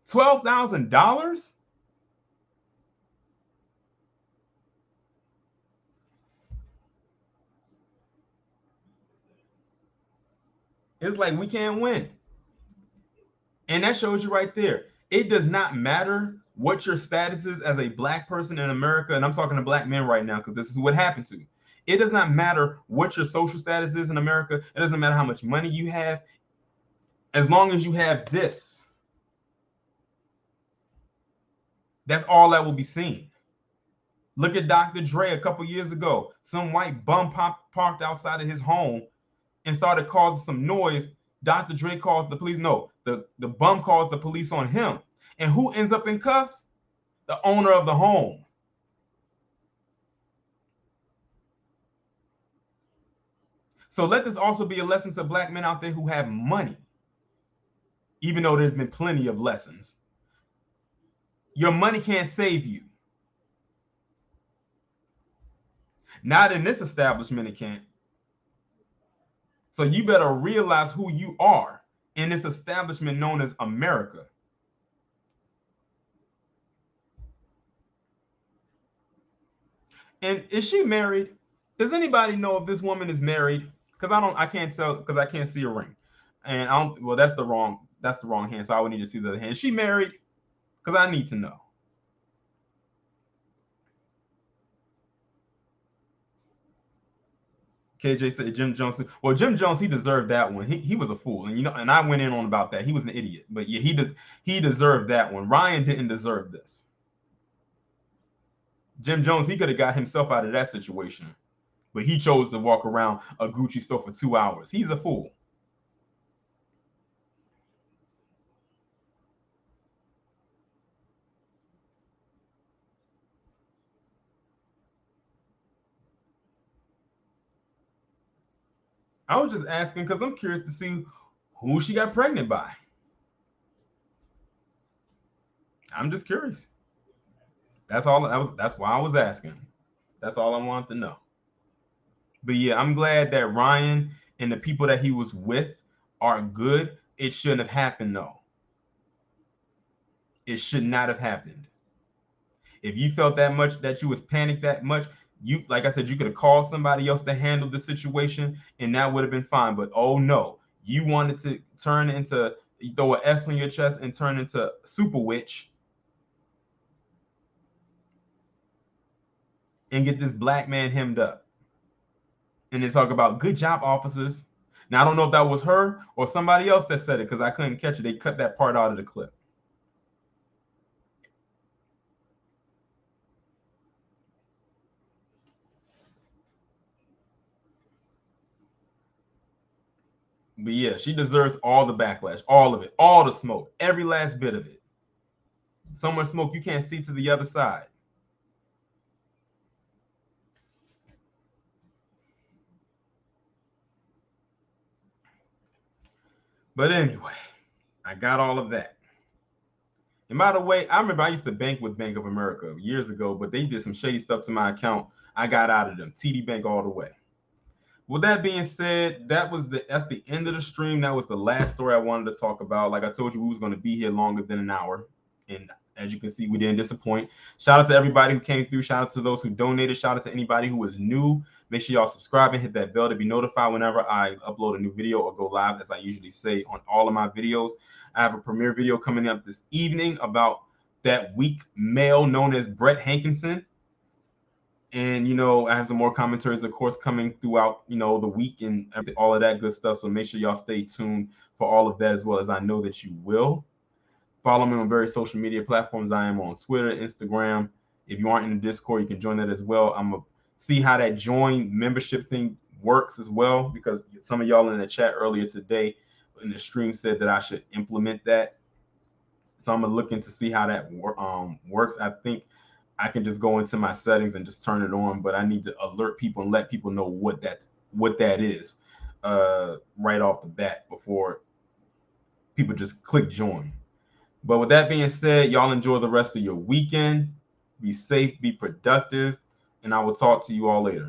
$12,000? It's like we can't win. And that shows you right there. It does not matter what your status is as a black person in America, and I'm talking to black men right now because this is what happened to you. It does not matter what your social status is in America. It doesn't matter how much money you have. As long as you have this, that's all that will be seen. Look at Dr. Dre a couple years ago. Some white bum parked outside of his home and started causing some noise. Dr. Dre calls the police. No, the bum calls the police on him. And who ends up in cuffs? The owner of the home. So let this also be a lesson to black men out there who have money, even though there's been plenty of lessons. Your money can't save you. Not in this establishment, it can't. So you better realize who you are in this establishment known as America. And is she married? Does anybody know if this woman is married? Because I can't tell because I can't see a ring. And I don't, well, that's the wrong hand. So I would need to see the other hand. Is she married? Because I need to know. KJ said Jim Jones. Well, Jim Jones, he deserved that one. He was a fool, and and I went in on about that. He was an idiot, but yeah, he deserved that one. Ryan didn't deserve this. Jim Jones, he could have got himself out of that situation, but he chose to walk around a Gucci store for 2 hours. He's a fool. I was just asking because I'm curious to see who she got pregnant by. I'm just curious. That's all. That's why I was asking. That's all I wanted to know. But yeah, I'm glad that Ryan and the people that he was with are good. It shouldn't have happened though. It should not have happened. If you felt that much, that you was panicked that much, you, like I said, you could have called somebody else to handle the situation and that would have been fine. But oh no, you wanted to turn into, you throw an S on your chest and turn into super witch and get this black man hemmed up and then talk about good job, officers. Now, I don't know if that was her or somebody else that said it because I couldn't catch it. They cut that part out of the clip. But yeah, she deserves all the backlash, all of it, all the smoke, every last bit of it. So much smoke you can't see to the other side. But anyway, I got all of that. And by the way, I remember I used to bank with Bank of America years ago, but they did some shady stuff to my account. I got out of them. TD Bank all the way. With that being said, that's the end of the stream. That was the last story I wanted to talk about. Like I told you, we was going to be here longer than an hour, and as you can see, we didn't disappoint. Shout out to everybody who came through. Shout out to those who donated. Shout out to anybody who was new. Make sure y'all subscribe and hit that bell to be notified whenever I upload a new video or go live, as I usually say on all of my videos. I have a premiere video coming up this evening about that weak male known as Brett Hankinson. And, you know, I have some more commentaries, of course, coming throughout, you know, the week and all of that good stuff. So make sure y'all stay tuned for all of that, as well as I know that you will. Follow me on various social media platforms. I am on Twitter, Instagram. If you aren't in the Discord, you can join that as well. I'm going to see how that join membership thing works as well, because some of y'all in the chat earlier today in the stream said that I should implement that. So I'm going to look into see how that works. I think I can just go into my settings and just turn it on, but I need to alert people and let people know what that is right off the bat before people just click join. But with that being said, y'all enjoy the rest of your weekend. Be safe, be productive, and I will talk to you all later.